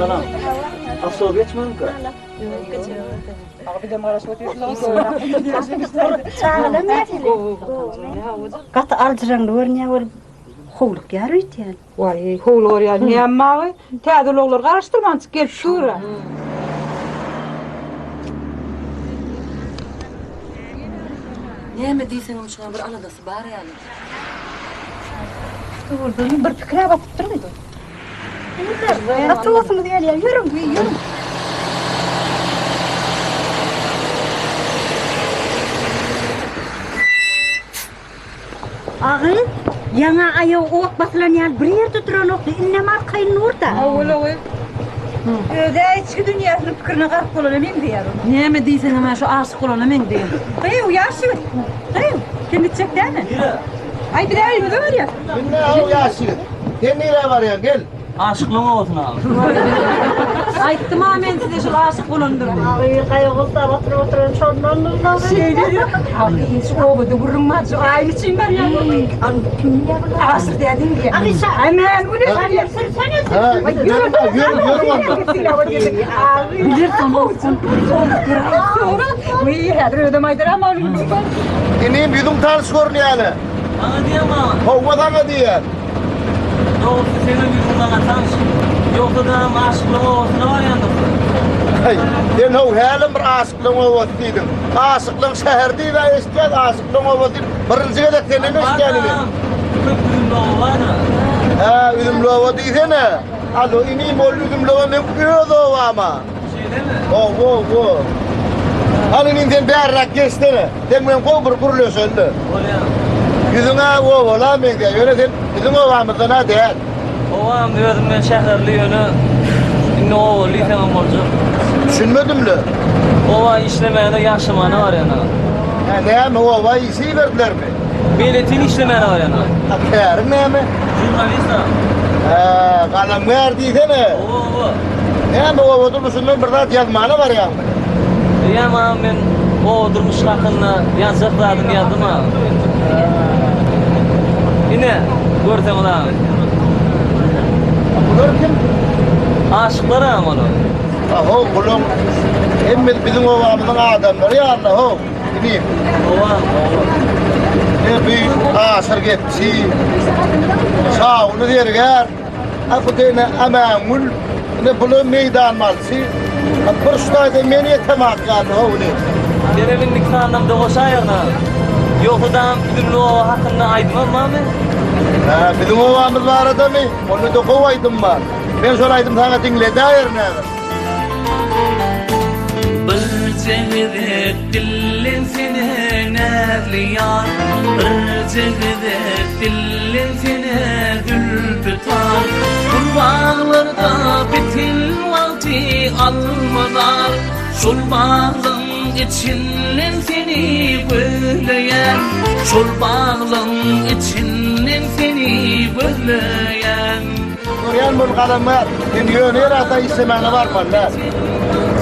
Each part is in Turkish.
Salam. Afso geçmem ki. Abi de maraş oturuyoruz. Çağla ne diyor? Kat alcırang doğru var. Hovluk yarıydı yani. Vay, hoğul ya ne amma? Teadil olur karıştırman gel şura. Ne mi deysen onun şuna bir anadası bari yani. Doğru, bir fikre bakıp durmuyordu. Nasıl olsun diye ya, yürüm, yürüm. Ağır, yana ayağı ot basılan yer bir yerde duran oktu, inlemez kayın orada. Öyle. Öyle içki dünyasının fikrine karşı olamayayım diyorum. Ne mi deysen hemen şu aşık olana men diyor. Dayı uyaşı. Dayı, kendi çek değil mi? Ay bir daha elime var ya. Ne o yaşı? Sen nereye var ya gel. Aşıklığına olsun abi. Ayttım amen size şu aşık olandır. Ağır, kayağızda oturan çorbanlarla. Şey diyor. Abi hiç oğlu vurulmaz. Şu aile için var ya. Asır dedin diye. Hemen bu ne var ya? Ha, yürü ondan. Bilir sana olsun. Sonra bu iyi hadır ödemaydır ama İneyim yudum tanış görün yani. Bana diyem ama. Kovmadan diyen. Doğrusu senin yüzünden atanış. Yoksa da aşıklığına olsun ne var yanında? Hey, ben o halim bir aşıklığın ovat dedim. Aşıklığın şehirde ve isteyen aşıklığın ovat dedim. Birinci de senin isteyenini. Köp düğümde o var mı? Ha, üzümlü ovat desene. Alo, ineyim o üzümlü ovat ne kuyuyordu o ama. Şey değil mi? O. Hani sen berrak geçsene. Sen ben kol kuruluyorsun öyle. Oraya. Yüzüne o ola mı diye. Öyle sen bizim ovamızda ne der? Ovam diyordum ben şehirli yönü. Şimdi o lisem olacak. Düşünmedim mi? Ova işlemeyene yaşamana var yani. Ya ne mi ova iyisi verdiler mi? Milletin işlemeyene var yani. Akıyarın ne mi? Jurnalist ha. Kalem verdiyse ne? Oo. Ne mi o otobüsünden bir zat yazmanı var ya. Diyemem ben o durmuş hakkında yazacaklardım yazdım ha. Yine görsem ulan. Bunlar kim? Aşıklar ama onu. Aho kulum. Emmet bizim ovamızın adamları ya Allah ho. Gideyim. Ovam. Ne büyük asır geçti. Sağ onu diyer gel. Akutene amamul. Ne bulun meydan malsı. Bir şutayda meni yetemak yani ho ne. Deremin nikahından da koşa ayağına. Yoksa da bizim o hakkında aydınmam mı? Ha, bizim ovamız var adamı. Onu da kovaydım var. Ben soraydım sana dinle dair ne? Bir cehdet dillin seni nerliyar. Bir cehdet dillin seni gül tutar. Kurbağalarda bitil vakti almalar. Şul bağlın içinden seni böyleyen. Şul bağlın içinden seni böyleyen. Korean bul kalamar. Ben yöner ata istemene var mı lan?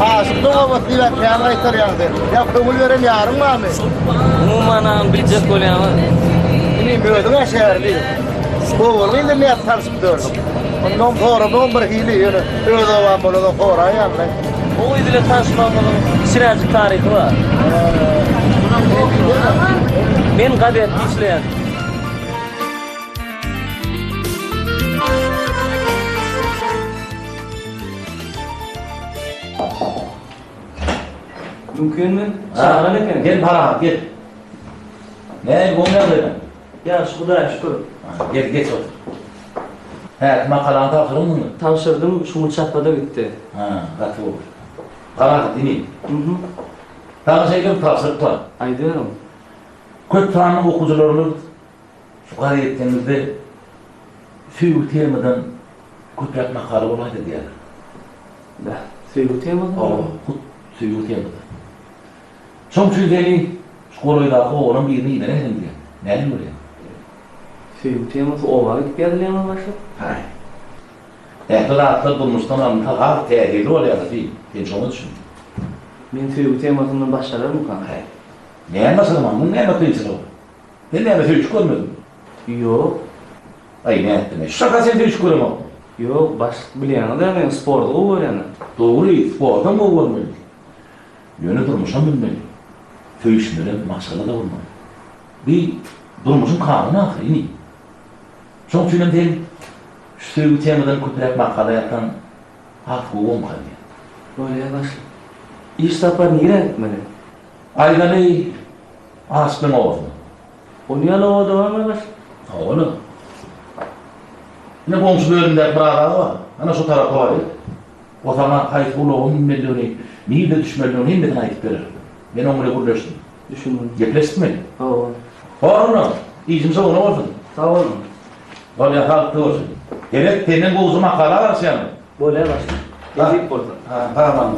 Aşıklığı o vakti ve kıyana ister yandı. Ya kömül veren yarın mı abi? Umuman bilecek oluyor ama. Yine müydün ya şehirli. Kovulmayın da ne yaptarsın dördüm. Ondan sonra ben bir hili yönü. Öyle olan bunu da sonra yandı. O idile tanışmamın Siracık tarihi var. Ben kadet işleyen. Mümkün mü? Çağıran eken. Gel para gel. Ne gomya böyle? Ya şurada şükür. Gel geç otur. He, makalan takırım bunu. Tanışırdım, şu çatmada gitti. Ha, katı olur. Kalan dinleyin. Tanışaydım tavsırık var. Ay diyorum. Köp tanrı okucularını şu kadar ettiğimizde suyu temadan köpek makalı olaydı diye. Da, suyu temadan mı? Suyu temadan. Son sözleri şkolayla oğlum birini ileri edin diye. Ne diyor ya? Suyu teması o var gidip geldiğine başladı. Hayır. Ehtiyatlı bulmuştan ama ta tehlikeli oluyor da değil. Ben şunu düşündüm. Ben suyu temasından başlarlar mı kanka? Hayır. Ne yapmasın ama bunu ne yapıyorsun o? Ben ne yapıyorsun hiç görmedim. Yok. Ay ne ettim? Şaka sen de hiç göremem. Yok, başlık bilýän da men sporda öwrendim. Doğru, spordan mı olmalı? Yöne durmuşan bilmeli. Föyüşmeli, maşala da olmalı. Bir durmuşun kanunu ahrini. Çok çünkü değil, şu söylü temadan köpürek makala yatan hafı olmalı. Böyle başlık. İş tapar nire gitmeli? Ayganı aspen olsun. Onu yana o var mı başlık? Oğlum. Ne komşu bölümde bırağı var. Ana şu tarafa var ya. O zaman kayıt bulu 10 milyonu, niye düşmelionu hem de kayıt verir. Ben onunla kurlaştım. Düşündüm. Gepleştin mi? Oo. Oğlum, iyicimse ona olsun. Sağ olun. Ol ya kalktı olsun. Evet, tenin bu uzun makala var sen. Böyle başlık. Ha. Gezip burada. Ha, tamam.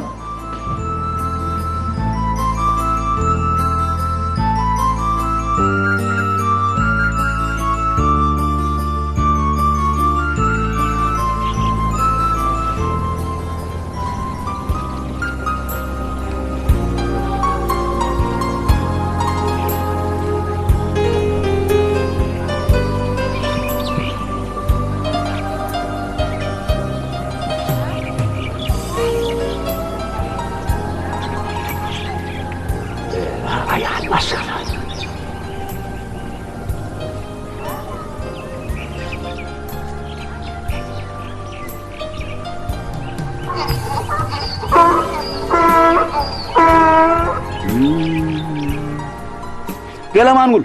Gel Amangul.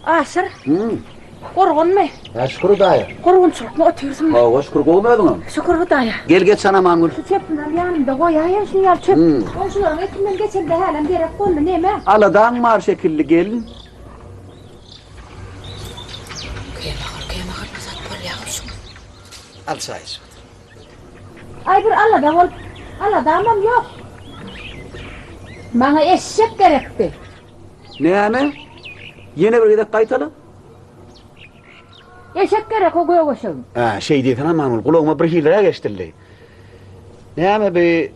Asır. Korgun mu? Ya şükür dayı. Korgunçuluk mu otuyorsun? Ha, şükür olmadın mı? Şükür dayı. Gel geç sana Amangul. Şu çöpünden yanımda koy ya şunu yal çöp. Komşuların etinden geçen de halen derek kollu neyme? Aladan mar şekilli gelin. Al sayısı. Ay bir Allah'dan ol. Allah'dan amam yok. Bana eşek gerekti. Ne yani? Yine bir gidip kaytalı. Eşek gerek o göğe koşalım. Ha şey değil Amangul. Kulağıma bir hileye geçtirdi. Ne yani bir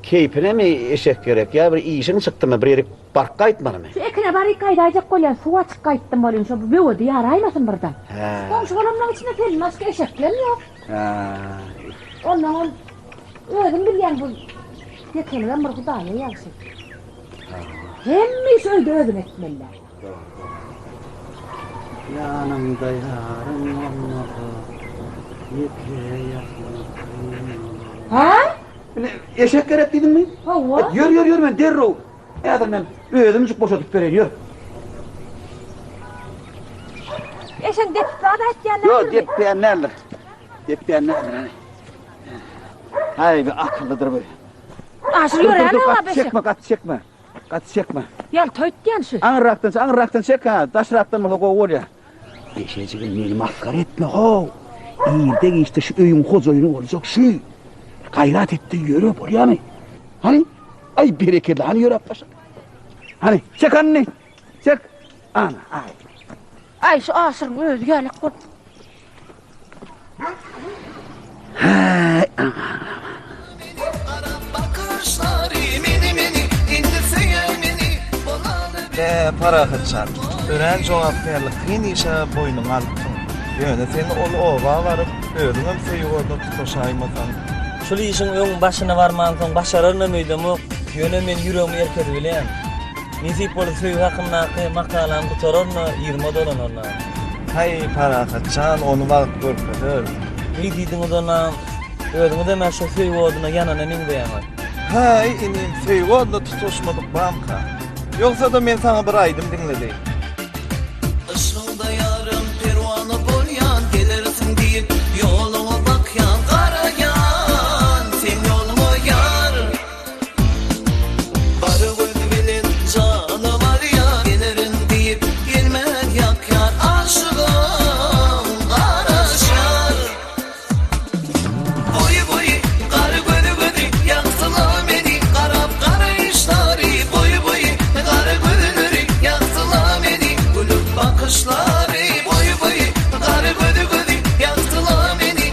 keyfine mi eşek gerek ya? Bir işin çıktı mı? Bir yeri park kayıtmalı mı? Şu ekine bari kaydayacak kolyan su açık kayıttım olayım. Şu bir ödü yaraymasın buradan. Ha. Komşularımın içinde pelin başka eşeklerim yok. Ha. Ondan ödüm bilyen bu. Yekeniden bir kudaya yaksın. Hemmiş öyle ödüm etmeliler. Yanımda yarım olmadı. Yeke yakın. Ha? Eşek gerek dedin mi? Hava? Yürü ben derro. Eğer ben ödümcük boşatıp vereyim yürü. Eşen depti adı etkenler. Yok depbeyenlerdir. Depbeyenlerdir hani. Hay bir akıllıdır böyle. Aşırı yören ama Kat beşek. çekme kat çekme. Kat çekme. Yal töytken şu. Anıraktan çek ha. Taşraktan mı koy oraya. Beşeciğim beni mahkar etme ho. İyilde işte şu öyün hozoyunu olacak şu. Gayret etti yürü buraya mı? Hani? Ay bereketli hani yürü aptaşa. Hani çek anne. Çek. Ana ay. Ay şu asırın ödü gelip kod. Hay para kaçar. Öğren cevaplarlık yine işe boynum alttın. Yöne seni ova varıp öğrenim seyuğunu tutuşaymadan. Şuli işin öň başyna barman soň başararnamydymy, ýöne men ýüregimi erkedi bilen. Nisip bolup söýü hakynda makalam tutararna 20 dolar ona. Hay para kaçan onu vaqt görpeder. Bir diýdiň odana ödüňi de men şu söýü oduna ýanana minbeýär. Hay inin seyuğunu tutuşmadık banka. Yoksa da men sana bir aydım dinledi. Işılda yarım pervanı bolyan gelirsin deyip yoluma bak yan karayan sen yoluma yar barı gözü bilin canı var ya gelirin deyip gelmez yak yar aşığım karaşar boyu boyu karı gözü gözü yaksılar beni karap karayışları boyu boyu karı gözleri yaksılar beni gülüp bakışları boyu boyu karı gözü gözü yaksılar beni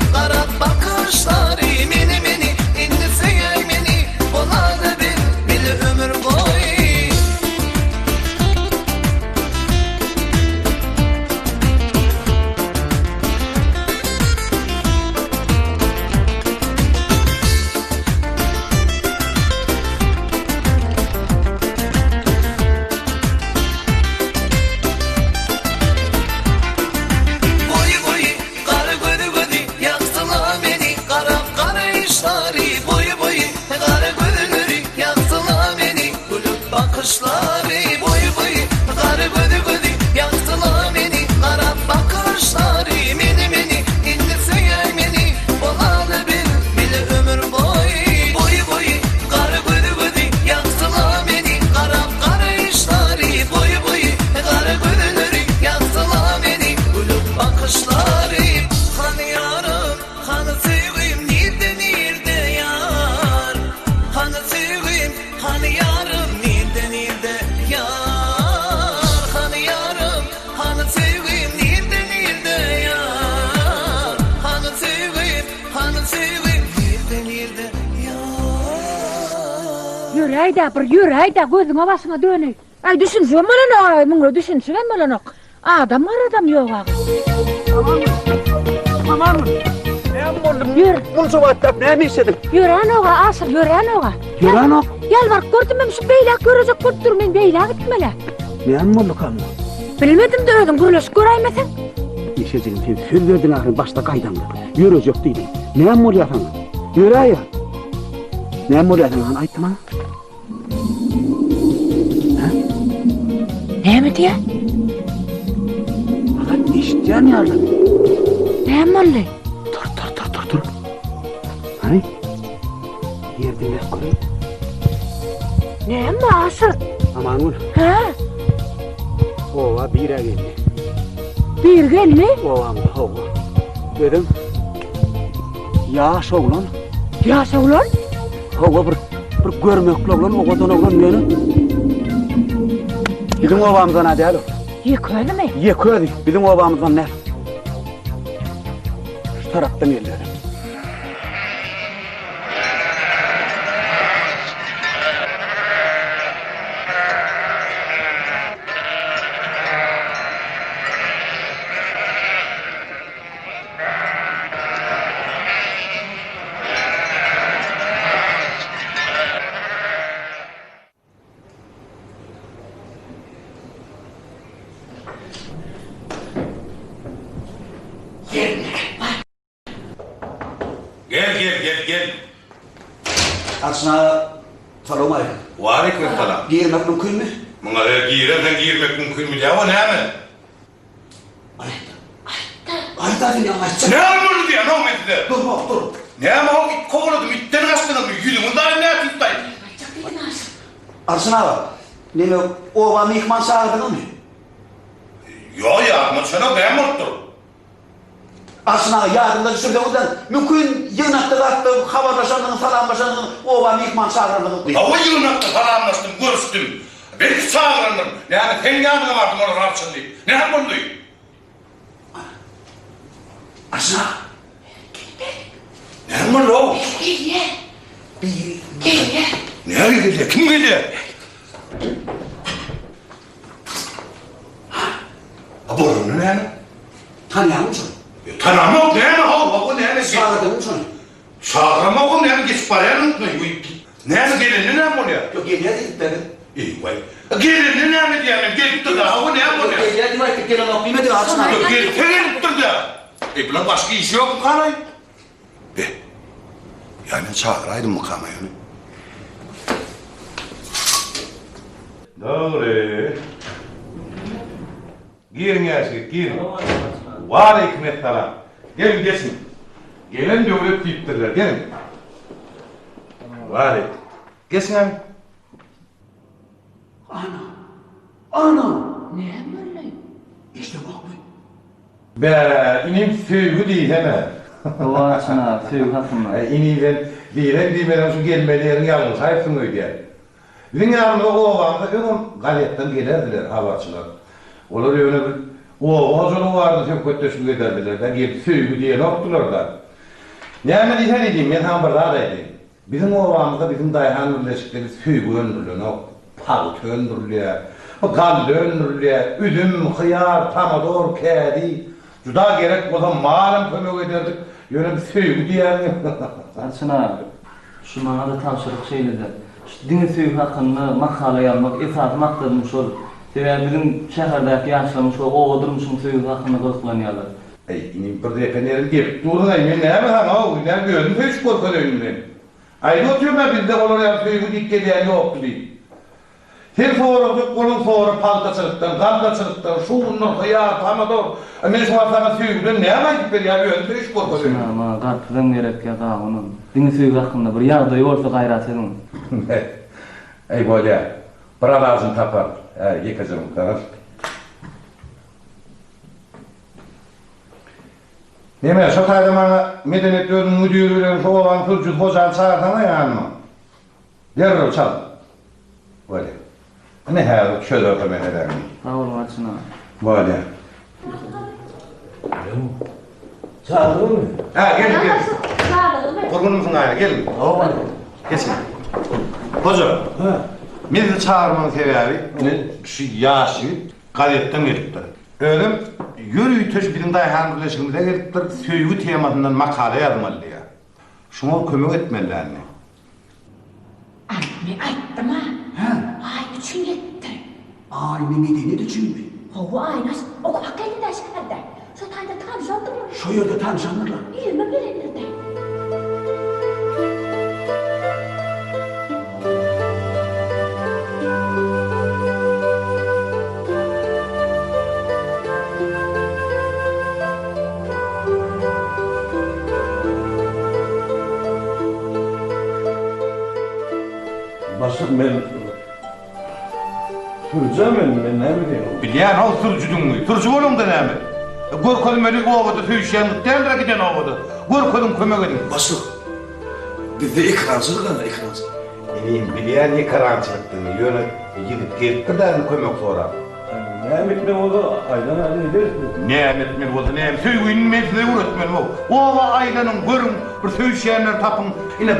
hayda bir yürü hayda gözüne başına döney. Ay düşünsün bana ne bunu düşünsün bana ne. Adam var adam yok ağa. Aman. Ne oldum? Yürü. Bunu soğuttap ne mi istedim? Yürü anoğa asıl yürü anoğa. Yürü anok. Gel bak gördüm ben şu beylak görecek gördüm ben beylak gitmele. Ne oldu kanlı? Bilmedim de öldüm gürleş göreymesin. Yeşeciğim sen söz verdin ahir başta kaydandı. Yürüyecek değilim. Ne oluyor sana? Yürü ya. Ne oluyor sana? Ayıttım ha? Ne mi diye? Fakat işleyen yardım. Ne mi oldu? Dur. Hani? Yerden ver koyayım. Ne mi asıl? Aman ol. Ha? Ova bire geldi. Bir gel mi? Ovamda hova. Dedim. Yaş oğlan. Yaş oğlan? Hova bir görmekli oğlan. Ovadan oğlan neyini? Bizim ovamızdan hadi alo. Yıkıyordu mu? Yıkıyordu. Bizim ovamızdan ne? Şu taraftan geliyorum. Gel. Aslında sorulmayın. Var ekmek falan. Giyirmek mümkün mü? Buna giyirmek mümkün mü? Ya o ne hemen? Ayda ne anlaşacak? Ne anlamı diye ne olmadı? Dur. Ne ama o it kovaladım itten kastına mı? Yüzümün daha ne yapayım dayı? Arsın abi. Ne mi? Ovamı yıkman sağladın mı? Yo ya ama sana ben mutlu. Arsın abi yardımda düşürdü oradan. Mümkün yığınakta attım, haberleşandın, salamlaşandın, ovamı yıkman sağladın mı? Ya o yığınakta falanlaştım, görüştüm. Belki sağlandım. Yani sen yanına vardım orada rahatsın diye. Ne yapalım diye? Arsın abi. Ne yapalım o? Gel. Nereye geliyor? Kim geliyor? Ha bu ne yani? Tanıyor musun? Tanımak ne yani? O ne yani? Sağladın musun? Sağlama o ne yani? Geç paraya unutma. Ne yani gelin ne yapalım ya? Yok geliyor dedik dedim. İyi vay. Gelin ne yani diyelim? Gelip dur da o ne yapalım ya? Geliyor dedik gelen o kıymet Arsın abi. Yok gelip dur da. Buna başka iş yok mu kanay? Yani çağıraydım mı kamayonu? Doğru. Girin gerçek, girin. Var hikmet falan. Gelin geçin. Gelen devlet deyiptirler, gelin. Var hikmet. Geçin abi. Ana. Ne mi oldu? İşte bak bu. Be, inim sövgü değil hemen. Doğaçına, sövgü hakkında. İniyle değilen şu gelmelerin yalnız hayfın öyle. Bizim yanımda o ovanda onun galetten gelirdiler havaçılar. Onlar öyle bir o hocunu vardı çok kötüsünü ederdiler. Ben gelip sövgü diye noktular da. Yani diye ne diyeyim ben hamburlardaydım. Bizim ovamızda bizim dayhan birleşikleri sövgü öndürülüyor. O palut öndürülüyor. O gallı öndürülüyor. Üzüm, hıyar, tamador, kedi. Juda gerek o zaman malum kömek ederdik. Yöne bir sövgü diyelim. Açına, şu bana da tavşırık şeyledi. Şu dini sövgü hakkında makale yazmak, esas maksadımız olur. Sebebi bizim şehirdeki yaşlamış, o oğudurmuşum sövgü hakkında korkulanıyorlar. İnim bir de efendim gelip durun ay men näme han o ne gördüm hiç korkan önümden. Ay oturuyorum ben bizde olur ya sövgü dik gelen yoktu diye. Her soğurdu kolun soğuru paltaçılıktan, kaltaçılıktan, şunlar hıyar, tamador. Men şu asana sövgüden näme gitip ya gördüm hiç korkan önümden. Ama kartdan gerek ya da onun. Dini sövgü hakkında bir yağda olsa gayret edin. Ey böyle, bir ağzını tapar, yıkacağım karar. Neme, şu kaydamana medeniyetlerin müdürüyle şu olan Türkçü hocan çağırsana yanıma. Derrol çal. Böyle. Ne her şöyle öpemen eder mi? Sağ ol Açına. Böyle. Çağırdın mı? Ha, gelin. Kurbanımızın ayrı, gelin. Geçin. Hoca, bizi çağırmanın sebebi, şu yaşı gazetten gelipdir. Öyle yürüyü töş bizim dayıhan birleşimizde gelipdir, söygü temasından makale yazmalı ya. Şuna kömek etmelilerini. Anne ayttım ha. Ay üçün yetti. Aynı medeni düşünme. Hava aynas. O hakikaten de şehirde. Şu tayda tanışandı mı? Şu yerde tanışanlarla. 20 bilinirdi. Başım ben... Süreceğim ben ne bileyim. Bilen ol sürücüdün mü? Sürücü olun da ne mi? Gorkolum öyle ovada tüyüşenlik derler giden ovada. Gorkolum kömek edin. Başlık. Bizde ekrancılık ana ekrancılık. Bilen ekarancılıktığını yönet gidip gelip de kömek sorar. Ne emetme oldu? Aydan hadi ederiz. Ne emetme oldu? Ne emetme? Söygüyün meclisine uğratmen o. Ova aydanın görün bir tüyüşenler tapın. Yine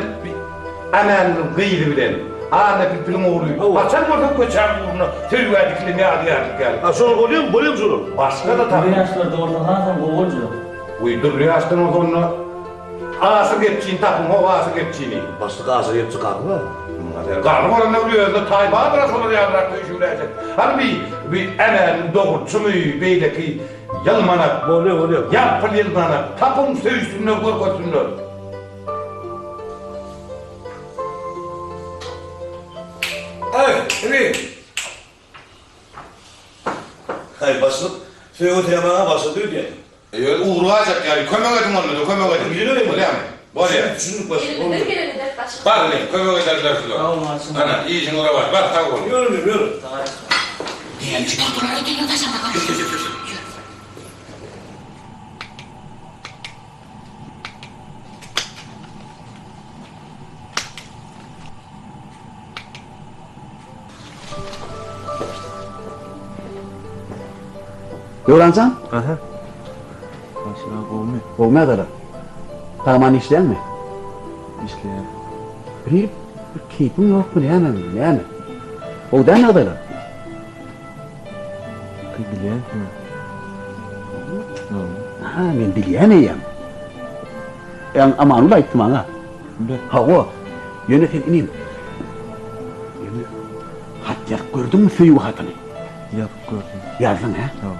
ananın gıydı bilen. Ana pilpilin oğluyu. Açan ortak köçen uğruna söylüyordikli ne adı yardık geldi. Ha sonra oluyor mu sonra? Başka da tabii. Bu yaşlarda orada hazır oğulcu. Uydur yaştan o sonra ağası geççiğini tapın, o ağası geççiğini. Başlık ağzı yep çıkardı mı? Karnım olan ne oluyor da tayba bırak olur yavrak dövüşülecek. Hani bir emen doğurtçu mu böyle ki yalmanak. Oluyor. Yapıl yalmanak. Tapın söğüsünler, korkutsunlar. Evet. Hayır başlık. Söyle temaya başladı diye. Uğrayacak yani. Kömek edin onları, kömek edin. Biliyor musun? Öyle mi? Böyle. Düşündük başlık. Bak ne, kömek ederler şurada. Sağ olun Hasan. Ana, iyisin oraya bak. Bak, tak oğlum. Yürü. Diyelim ki doktorlara geliyor da sana kalıyor. Öğrensen? Aha. Başlık olmuyor. Olmaya kadar. Tamam işler mi? İşleyen. Bir keyfin yok mu? Ne mi? O da ne kadar? Bilen mi? Ha, ben bileyemeyim. Yani aman da ettim ana. Ha o, yönetim ineyim. Hatta gördün mü suyu hatını? Yapıp gördüm. Yazdın ha? Tamam.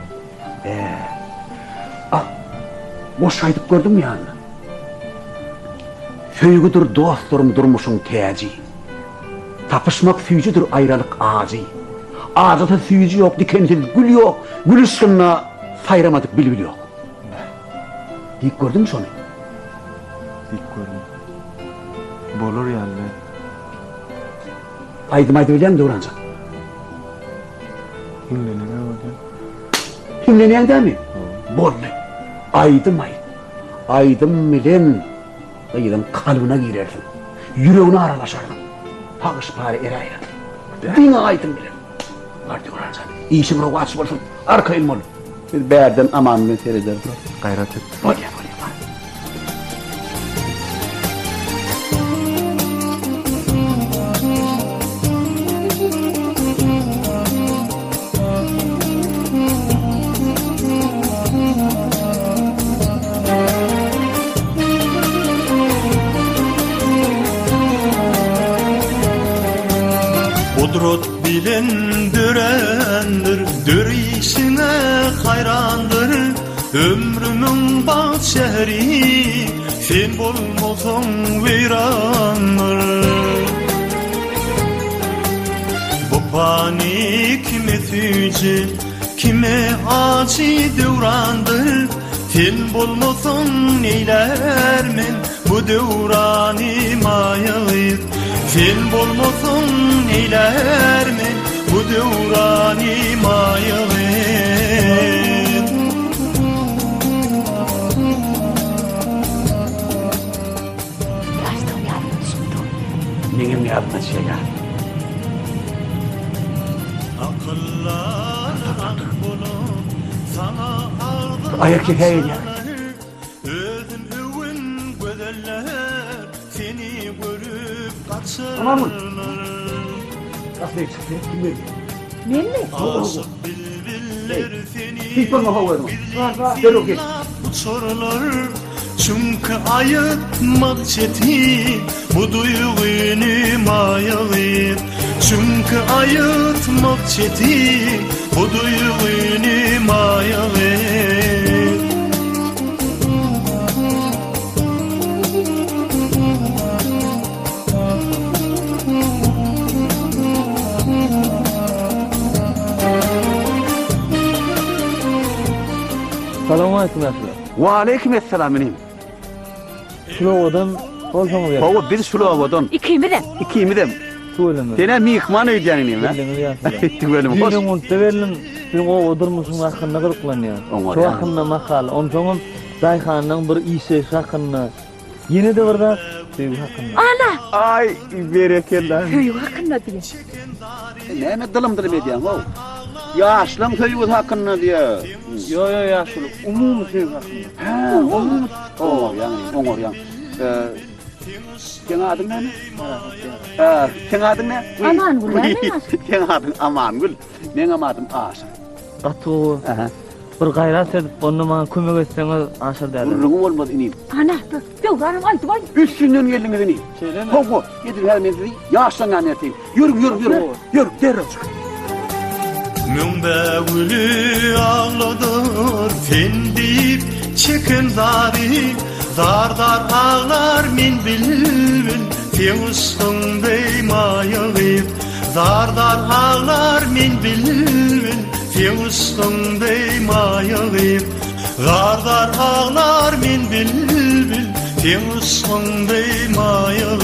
Boş aydıp gördün mü yani? Söygüdür dostlarım durmuşun teci. Tapışmak süyücüdür ayrılık ağacı. Ağacıda süyücü yok, dikensiz gül yok. Gül üstüne sayramadık bülbül yok. Dik gördün mü şunu? Dik gördüm. Bolur yani. Aydım bilen de öğrenecek. Himleni ne oldu? Himleneyen değil mi? Bollu. Aydım. Aydım bilen. Aydım kalbine girersin. Yüreğine aralaşardın. Hağış bari erayla. Dine aydım bilen. Artık öğrenecek. İşin ruhu açık olsun. Arka ilm olun. Bir beğerden amanını seyredersin. Gayret et. Olya. Kudret bilindirendir, dürişine hayrandır. Ömrümün bal şehri, sen bulmasın virandır. Bu panik kime füce, kime acı devrandır. Sen bulmasın neylermen, bu devranı mayayır. Sen bulmasın neylermen, bu devranı mayayır. Neyim yapma şey ya? Ayak hikaye ya. Tamam mı? Nasıl çıktı? Kim bilir? Men mi? Hiç bana hava verme. Gel o geç. Sorular çünkü ayıtmak çetin bu duyguyu mayayıp çünkü ayıtmak çetin bu duyguyu mayayıp Salamu aleyküm yaşlı. Ve aleykümselam benim. Şulovadan olsana gel. Hava bir Şulovadan. İkimi de. İkimi de. Söyleme. Dene mihman ödyanıyım ha. Bildiğiniz yaşlı. Tüvelim hoş. Dinin unutta verilin, sen o odurmuşsun hakkında kırıklanıyor. Oňar Şu ýa. hakkında makal, onçoňam Dayhan'ın bir işi hakkında. Yine de var da sevgi hakkında. Ana. Ay berekeller. Köy hakkında diye. Näme dılım edýän o? Yaşlım köýüz hakkında diye. Yo yaşlı, umum sevgi hakkında. Ha, umum. O yani, oňar ýa. Seň adyň näme? Seň adyň ne? Amangul, näme? Seň adyň Amangul. Meň adym Aşyr. Atu, bir gayrat edip onu bana kömek etseňiz aşar derdim. Gurrugum bolmaz inim. Ana, ýoganym aýtyp aý. Üstünden geldiňiz inim. Söyleme. Hogo, getir her mezri. Yaşlan aneteyim. Yürü, derhal çık. Mümbevülü ağladır fendip çekin dar ağlar min bilmin Fiyustum beymayayıp dar ağlar min bilmin Fiyustum beymayayıp dar ağlar min bilmin Fiyustum beymayayıp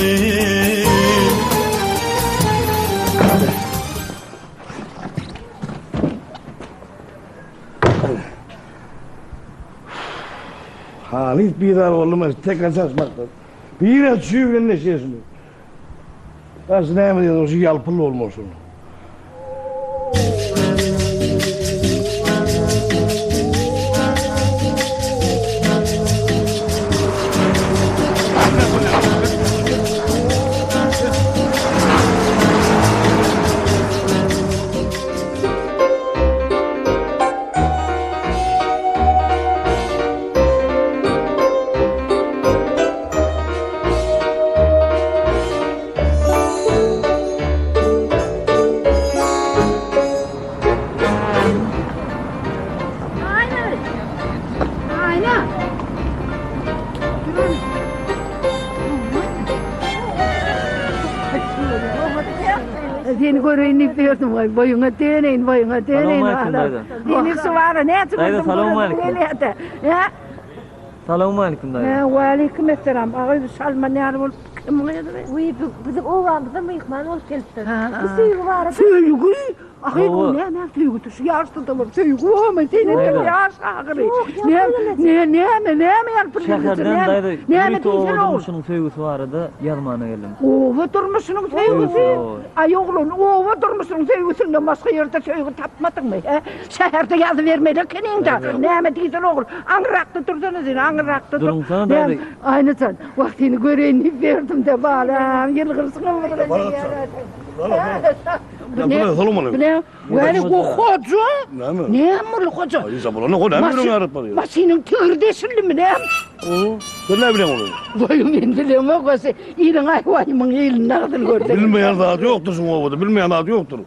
Halit bir daha olmaz, tek açmaktan. Bir de çüğün neşesini. Nasıl ne mi diyorsun, o şey yalpılı olmasın. Seni göreyini verdim vay boyuna değneyin Salamu aleyküm dayı. Dini suvarı ne etsin? Dayı, salamu aleyküm. Ya. Salamu aleyküm dayı. Ve aleyküm selam. Ağabey Salman yarım olup kim oluyordu be? Uy, bizim oğlanımızda mıyıkman olup gelipti. Bir suyuğu var. Suyuğu. Ahı bu ne suyuğu tuşu yaşlı da var. Suyuğu ama senin de yaş ağrı. Ne yapıp Şehirden dayı, bir oğlumuşunun sevgisi vardı, yazmana geldim. Ova durmuşsunun sevgisi. Ay oğlum, ova durmuşsunun sevgisinden başka yerde sevgi tapmadın mı? Şehirde yazı vermeli kenin de. Ne diysen oğul, anırakta dursanız yine, anırakta dur. Durun sana dayı. Aynı sen, vaktini göreyini verdim de bana. Yılgırsın ama Ne salamalı? Ne? Yani o hoca? Ne mi hoca? Ay sabırını koy, ne bileyim öğretmen. Masinin tığırdeşildi mi ne? Sen ne bileyim onu? Boyun indiliğim o kası. İyinin ayvayımın iyilin nağdını gördüm. Bilmeyen adı yoktur şun ovada, bilmeyen adı yoktur.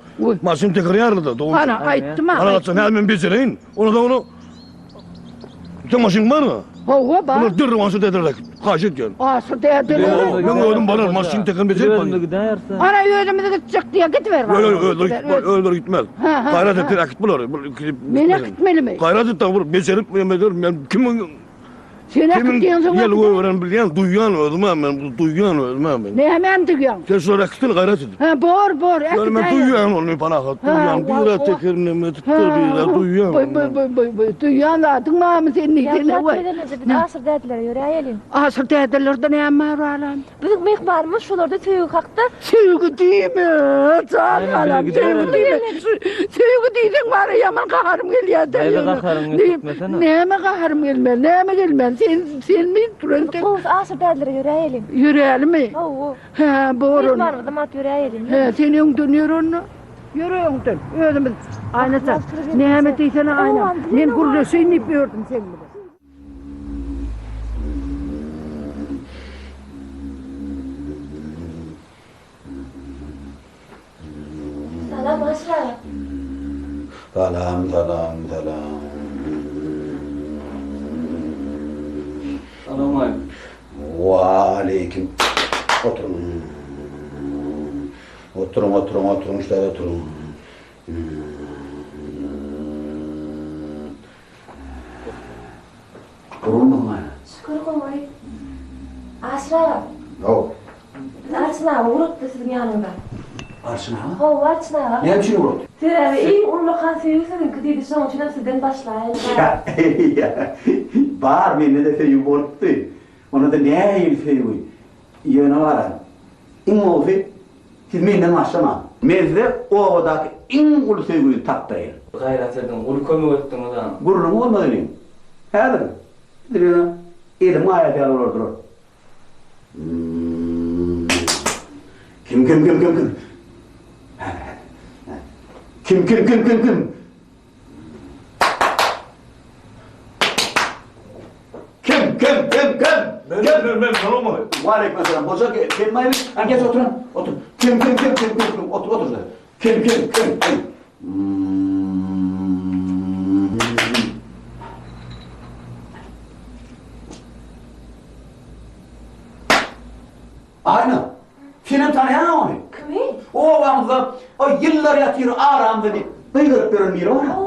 Masim tekrar yarıda. Ana ayttım ha. Ana atsan hemen becereyin. Onu sen maşin var mı? Hova bak. Bunu dırrım ansı dedilerek. Kaçık gel. Asıl değerli. Ben gördüm bana maşin tekrar becereyin. Ana öyle gidecek diye gidiver. Öyle gitmez. Gayret ettir akit bular. Mene gitmeli mi? Gayret ettir bu becerip ben kimin Sen akit diyorsun. Yel öğren bilyen duyan ölmem ben duyan ölmem ben. Ne hemen duyuyorsun? Sen sonra akitin gayret et. Ha bor. Ben duyan onu bana duyan bir tekerine tuttur bir duyan. Duyan adın mı senin Ne var? Bir asır dediler, yöreyelim. Asır dediler ne ama alan. Bizim mıyıkmanımız şularda tüyük haktı. Sevgi değil mi? Canım sevgi değil mi? Sevgi değilsin var ya yaman kaharım geliyor. Dayı kaharım gelmesene. Ne mi kaharım gelmez? sen mi durantı? Koz asır derler yüreğelim. Yüreğli mi? Oo. He, boru. Biz var mı mat yüreğelim. He, senin dönüyor onu. Yürüyorsun. Özümüz. Aynısı. Nihamet iyisene ayna. Men gurrasıyım yapıyordum sen bunu. Selam Aşra. Salam, salam, salam. Salam aleyküm. Ve aleyküm. Oturun. Oturun, şöyle oturun. Durun mu lan? Şükür koy. Aşra. Yok. Arçına vurup da sizin yanında. Arşına ha? Ho, Arçına. Ne biçim vurdu? Teravi iyi urlakan seviyorsun ki dedi son için sizden başlayın. Ya, var bende de feyu vurdu. Ona da ne yıl feyu? Yöne varan. İmoldu. Siz menden başlama. Mezde o odaki en ulu feyuyu taktayır. Gayret edin, ulu kömü ettin o zaman. Gururun olmadı benim. Hadi. Diriyor. Elim ayet yalı olur. Kim? Kim? Ben sana mı? Aleyküm selam. Boza gelmeyin. Geç oturun. Otur. Kim? Otur. Kim? Ay. Aynen. Film tanıyan ama. Kimi? O babamızda o yıllar yatıyor aramda bir dıyırıp görünmüyor ona.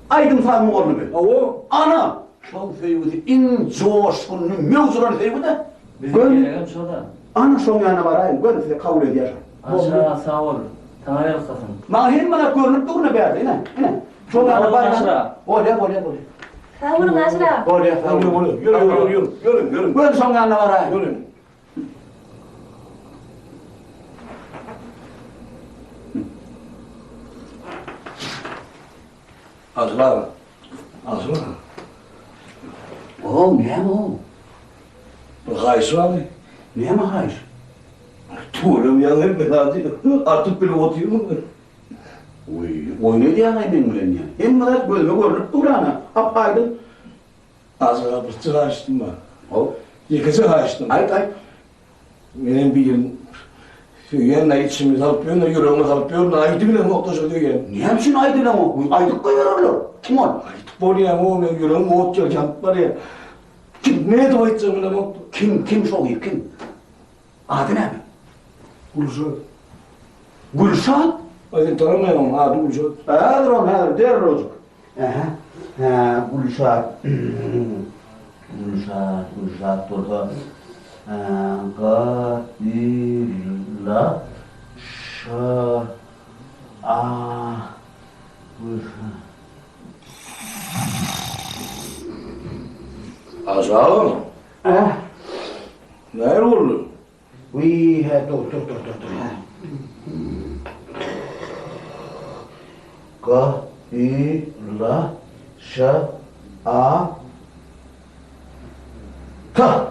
Aydın Fahmi oğlu bir. O ana. Şol feyuzi in coşkunlu mevzuran feyuzi. Bizim gelelim şurada. Ana şol yanına varayım. Gör size kabul ediyor. Aşağı sağ ol. Tanrı yakasın. Mahim bana görünüp duruna berdi. İne. Şol yanına varayım. Olya. Sağ olun Aşra. Olya. Yürü. Gör şol yanına varayım. Yürü. Azla. O ne o? Gaysu abi. Ne mi hayır? Tuğrum yanır ben hadi. Artık bile otuyor mu? Oynuyor diye anaydım ben ya. Hem kadar bölme görünüp durana. Apaydın. Azra bıçı açtım ben. O. Yıkıcı açtım. Ay. Benim bir yerim. Yüyen içimiz alıpıyor, yüreğimiz alıpıyor, aydı bile muhtaç ediyor yani. Niye hemşin aydı lan o? Aydık koyuyorlar. Kim o? Aydı boruya o yüreğim muhtaç ediyor var ya. Kim ne de ayıtacağım bile muhtaç. Kim soğuyup kim? Adı ne mi? Gülşat? Aydı tanımayalım adı Gülşat. Hadır der rozuk. Gülşat. Gülşat durdu. Kadilla Azal. Ne oldu? Dur. Kadilla ta.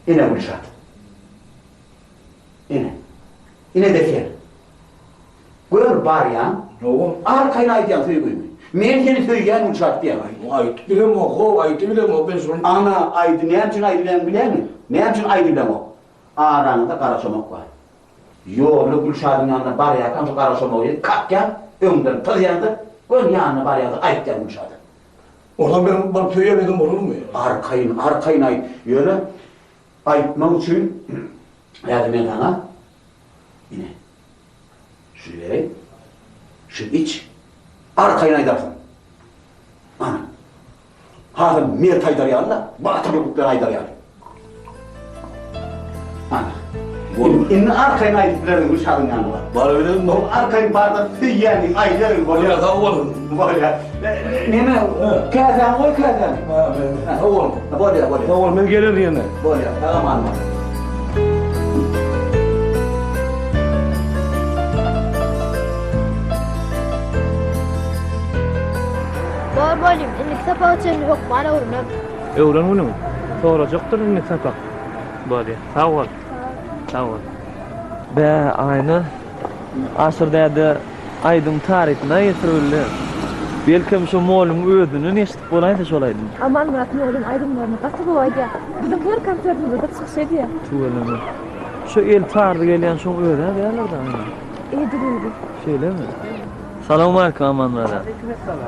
İne Gülşat. İne defter. Gör var ya. Ne? Arkayına aydıyan suyu koymuyor. Men seni söyleyen Gülşat diye. Aydı bile mi o? Aydı bile mi o? Ben sonra... Ana aydı, ne için aydı bilen mi? Ne için aydı bilen o? Aranında kara çomak var. Yolu Gülşat'ın yanına bari yakan şu kara çomak var. Kalk ya, ömden tır yandı. Gön yanına bari yakan, ayıp diyen Gülşat'ı. Oradan ben söylemedim olur mu ya? Arkayın ayıp. Yöyle ayıpmak için yardım et ana. Yine. Şu vereyim. Şu iç. Arkayın aydarsın. Ana. Hadım mert aydar yanına. Batırlıklar aydar yanına. Ana. İnni arkayın ayıplarını uşağın yanına. Var öyle mi? O arkayın bardak yani ayıplarını koyuyor. Ya da oğlum. Böyle. Neme? Kazan koy kazan. Oğlum. Böyle. Oğlum ben gelir yine. Böyle. Tamam. Var bolim, inlik sapağı çelli yok, bana vurun. Öğren onu mu? Soracakdır inlik sapak. Böyle. Sağ ol. Sağ ol. Be aynı asırdaydı aydın tarihine yetirildi. Belki şu molum ödünü neştip bolaydı şolaydı. Aman Murat oğlum aydınlarına katı bu ayda. Bizim her konsertimizde çıkışıydı ya. Tuğeleme. Şu el tardı gelen şu öde derlerdi aynı. İyi duruyordu. Şöyle mi? Selamun aleyküm aman rada.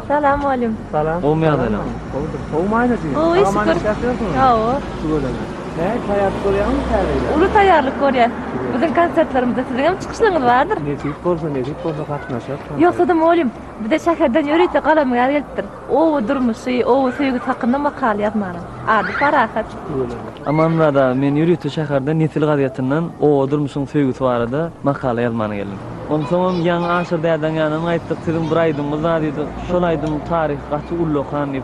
Selam oğlum. Salam. Olmayadıyla. Oldu. Olmayın diyor. O iyi şükür. Ya o. Tuğeleme. Ne hayat koruyan mı terliyle? Ulu tayarlık oraya. Bizim konsertlerimizde sizin hem çıkışlarınız vardır. Netik bolsa katnaşak. Yoksa da oğlum bir de şehirden yürüyüp kalamı geliptir. O durmuş o sevgi hakkında makale yazmanın. Adı Farahat. Aman rada men yürütü şehirde netil gazetinden o durmuşun sevgisi vardı makale yazmana geldim. Ondan sonra yan asırdaydan yanına ayttık sizin bir aydınımız var dedi. Şolaydın tarih kaçı ullokan dip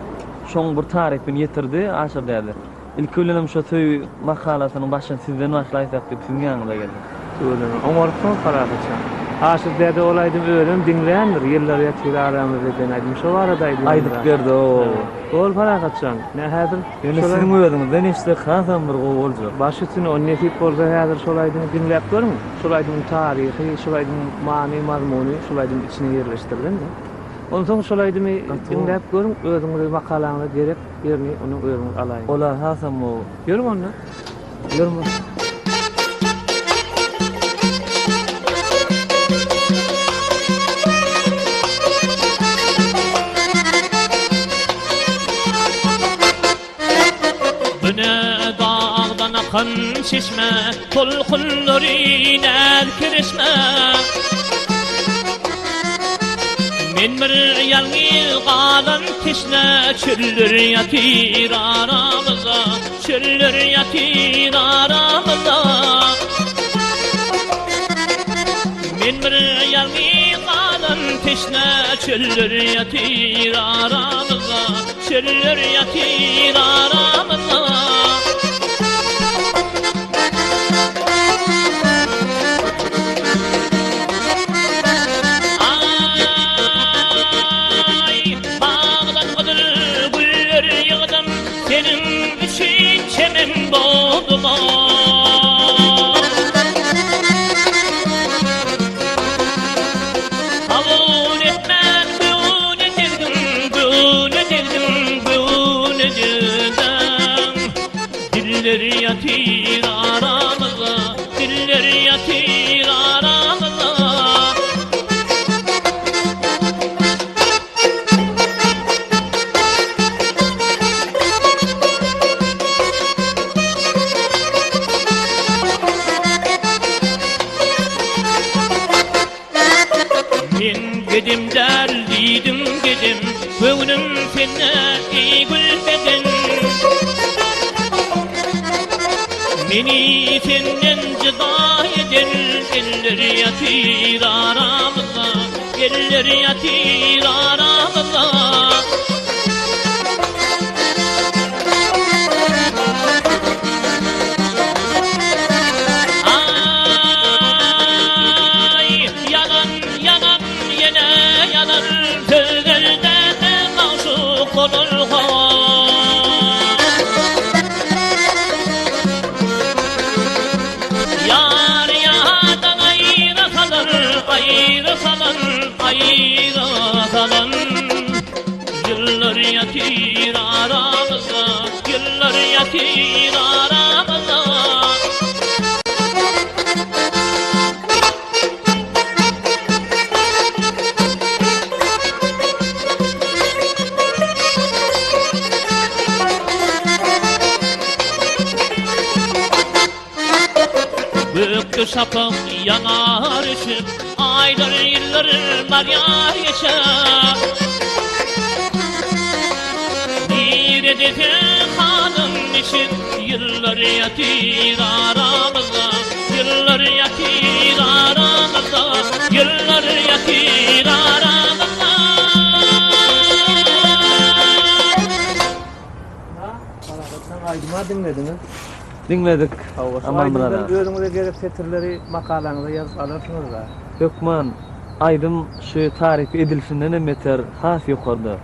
şoň bir tarih bin yetirdi asırdaydı. İlk ölenim şu söy makalasının başını sizden başlaysak dip sizin yanına geldim. Tuğeleme. Oňarpyň Farahatçan. Aşık dede olaydım öğrenim dinleyendir. Yıllar yatıyla aramızda deneydim. Şu aradaydım. Aydık derdi o. Ol Farahatçan. Ne hadir? Yani sizin öğrenimizden işte kansan bir o olacak. Baş için o nefit bolsa hadir şolaydın dinlep görmü? Şolaydın tarihi, şolaydın mani mazmuni, şolaydın içine yerleştirdin de. Ondan sonra şolaydın dinlep görüm, özüňiz makalaňyza gerek ýerine onu öýrüňiz alaýyn. Ola hasam o. Görüm onu. Görüm. Akan şişme, tolkunları iner kirişme. Men bir yalnız kalan teşne, çöller yatir aramızda, çöller yatir aramızda. Men bir yalnız kalan teşne, çöller yatir aramızda, çöller yatir aramızda. Diller yatir aramızda, diller yatir aramızda. Men gedim derdiydim gedim, göwnüm senne ey gülbedin. Meni senden cıda eden eller yatir aramızda, eller yatir aramızda. Ay yalan yalan yine yalan, sözlerde maşuk olur hava. Ayrısalan yıllar yatir aramızda, yıllar yatir aramızda. Büktü şapık yanar ışık, aylar yıllar var ya yaşa. Bir edeti hanım için yıllar yatir aramızda, yıllar yatir aramızda, yıllar yatir aramızda. Aydıma dinlediniz. Dinledik. Aman Aman brada. özüňize gerek setirleri makalaňyza ýazyp alarsınız da. Gökman, aydym şu tarif edilişinden emeter has ýokarda.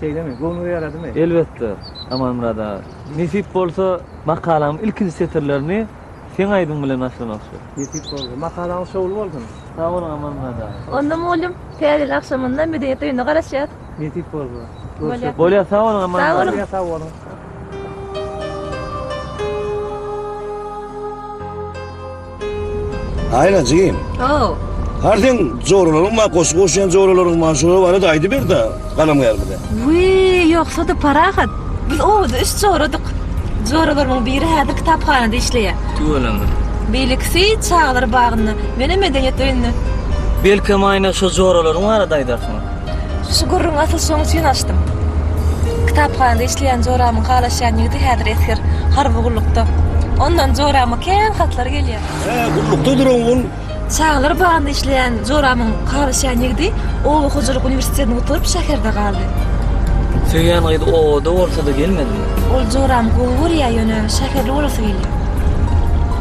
Şeydemi? Gonu yaradymy? Elbetde. Aman brada. Nisip bolsa makalam ilkinji setirlerini sen aydym bilen başlamakçy. Yetip boldy. Makalaň şowul bolsun. Sağ olun aman brada. Onda moğlum täze akşamyndan medeniyet öýüne garaşýar. Yetip boldy. Bolýa sağ olun aman Sağ olun. brada. Sağ olun. Aynen cigim. Oo. Hardin zorularyň ma koşgoşyan zorularyň maşury bana da aýdy bir da galam gelmedi. Wii, ýoksa da parahat. Biz owda üç zoradyk. Zoralarymyň biri häzir kitaphanada işleýär. Tüwelem. Beliksi çağlar bagyny, mene medeniyet öýüni. Belki maýna şu zoralaryň barada aýdarsyň. Şu gurrun asıl soňy üçin açdym. Kitaphanada işleýän zoramyň galaşýan ýigdi häzir esker harwygulykda. Ondan zorama kän hatlar gelýär. Gullukda durun. Çağlar bagyny işleýän zoramyň galaşýan ýigdi, o Hocalyk Uniwersitetini oturup şäherde galdy. Söýän gaýdy owda bolsa da gelmedi. Ol zoram gowurýa ýöne şäherde bolsa gelýär.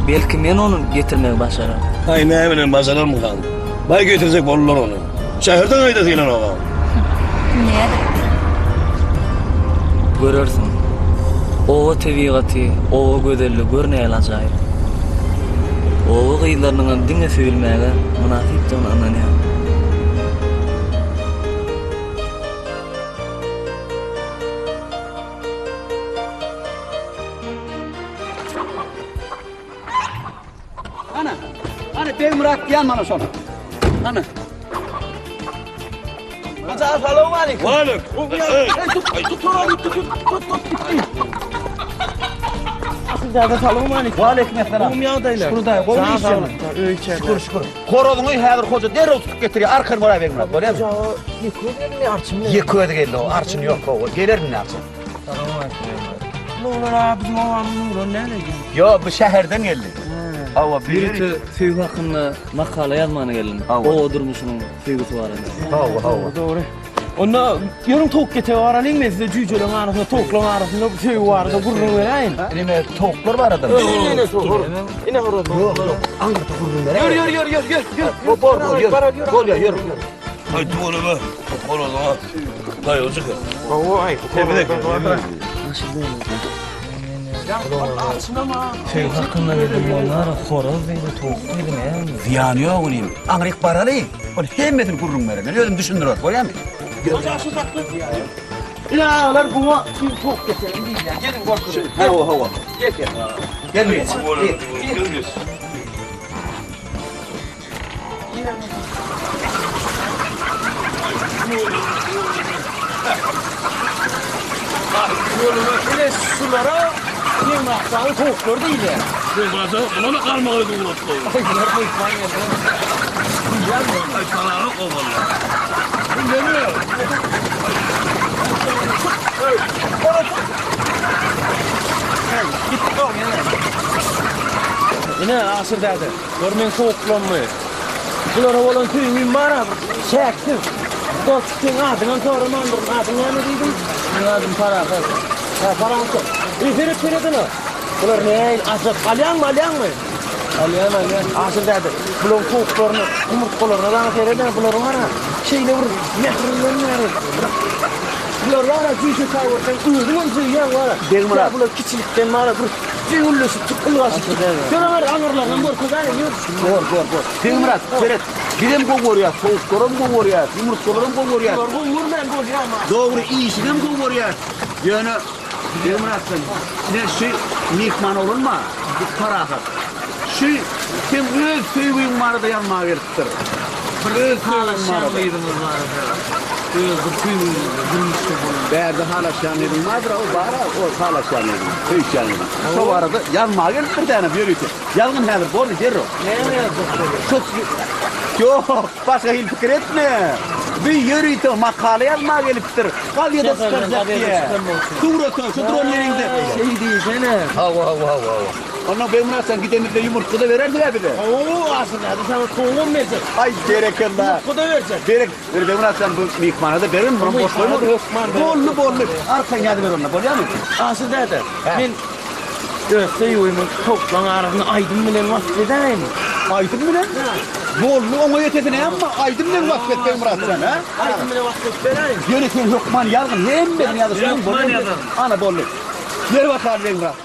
Belki men onu getirmek başaram. Ay ne bilen bazalar mı kaldı? Bay götürecek bollar onu. Şehirden ayda dilen oğa. Näde? Görersin. O tebigaty, o gözelli görnäýän ajaýyp. O gyýlarynyň diňe söýülmäge munafik jon ananýar. Ana Begmurat diýen mana şonu. Ana. Assalamu alaykum. Wa alaykum. Assalamu alaykum. Wa alaykum assalam. Umyadaylar. Şurada, Sağ olun. Şükür şükür. Koroduňy häzir hoja derrew tutup getirýär. Arkan bora Begmurat, bolýarmy? Ýeköde geldi o, arçyn ýok o. Gelermi arçyn? Nurlar bizim ovamyň nurlar näde? Yo, bu şäherden geldi. Hawa Birisi söýgü hakynda makala ýazmany geldim. O durmuşynyň söýgüsi bar edi. Hawa. Doğru. Onda yarın tok gete var alayım mı size cücelerin arasında tokların arasında bir şey var da gurrun vereyim. Nime toklar var adam. Yine horozda. Angırta gurrun vereyim. Yürü. Gol ya yürü. Ay tuğulu be. Horoz ha. Hay olacak. Ay. Tebrik Söýgü hakynda dedim onlar horoz diýdi, tok diýdi näme? Ziyanı yok olayım. Angırık paralı. Onu hemmetini gurrun vereyim. Özüm düşündür ot. Bolýarmy? İlalar buna bir tok getirin diýler. Gelin korkun. Hawa. Gelmeyiz. Öyle sulara yemaktan toklar diýler. Buna da kalmalı bir uğraş koyuyor. Ay sana o valla. Yine asır derdi. Görmen soğuklanmıyor. Bunlara olan tüyümün var abi. Çektim. Dostun adından sonra mandırın adından ne dedim? Ne adım para kız. Ha paran çok. Üfürüp veredin o. Bunlar ne? Asır alyan mı? Alyan. Asır derdi. Bunların soğuklarını, umurtkalarını da vereden bunların var ha. Şeyle vurur. Mehrinlerini verir. Bunlar var ha. Cüyüşü kaybolsan. Uyudun cüyüyen var ha. Begmurat. Bunlar kiçilikten var ha. Cüyüllüsü tıkkılgasın. Şöyle anırlarından borkazayım. Gor. Begmurat, seret. Birem gowurýar, soğuklarım gowurýar, yumurtlalarım gowurýar. Doğru, iyisinem gowurýar. Ýöne Begmurat'tan ne şey mihman olunma, bu parahat. Şu sen öz söýgüň barada ýanma beripdir. Öz söýgüň barada. Bäde halaşan edin madra o bara o halaşan edin. Söýşan edin. Şu arada ýanma beripdir däne börüýti. Ýalgyn häzir boldy derro. Çok yok, başka hil fikir etme. Bir yürüytü makale yazma geliptir. Kalyada çıkaracak diye. Tuğrata, şu dronlarında. Şey diyeceğine. Hava. Ondan ben buna sen gidenizde yumurta da vererdi ya bir de. Oo aslında sana toğum verecek. Ay gerekirler. Bu da verecek. Berek, ben buna sen bu mikmana da verin, bunu boş koyma. Bollu. Arkan geldi ver onunla, bol ya mı? Aslında da ben göğüste yuyumun toplan arasını aydın bilen vasfedeyim. Aydın bilen? Bollu ona yetesine ama aydın bilen vasfet ben Murat sen ha? Aydın bilen vasfedeyim. Yönetim Lokman Yalgın hem benim yazısın. Lokman Yalgın. Ana bollu. Ver bakalım ben Murat.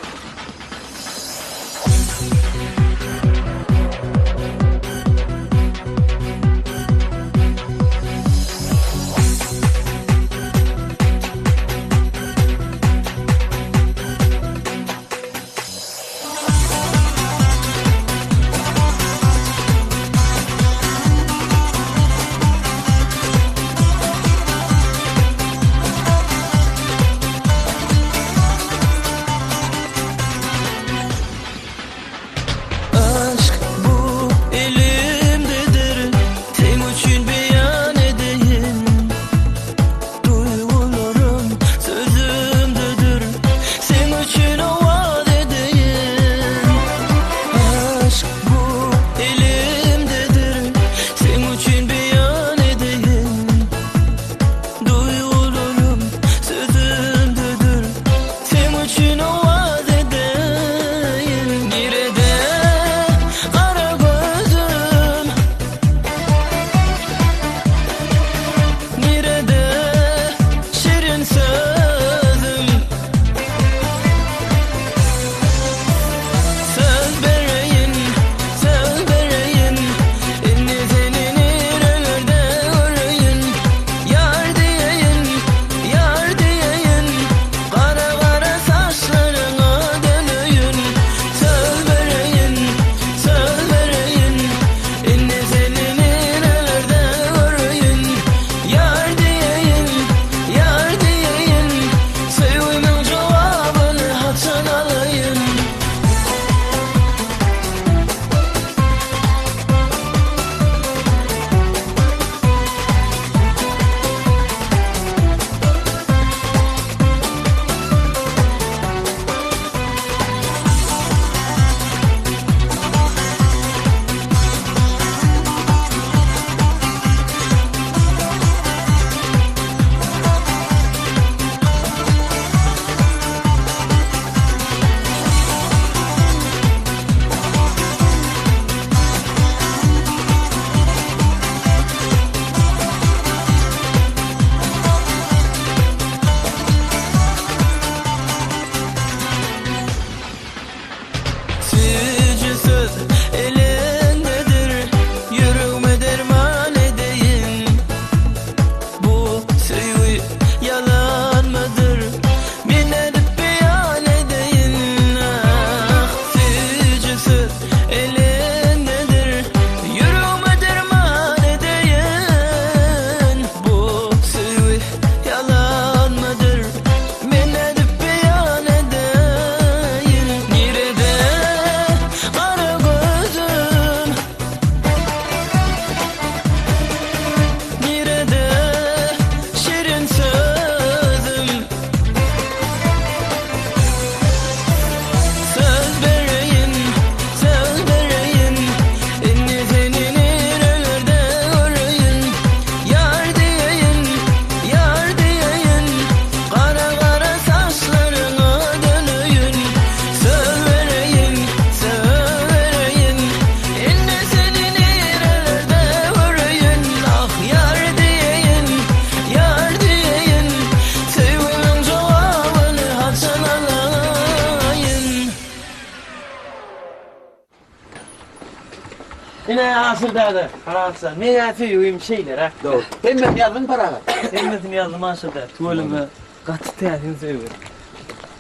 Yine asırdadır. Ararsan. Ne yapayım şeyler ha? Doğru. Hemen yazın para. Hemmetini yazdım asırda. Tuvalime katı tehdin seviyor.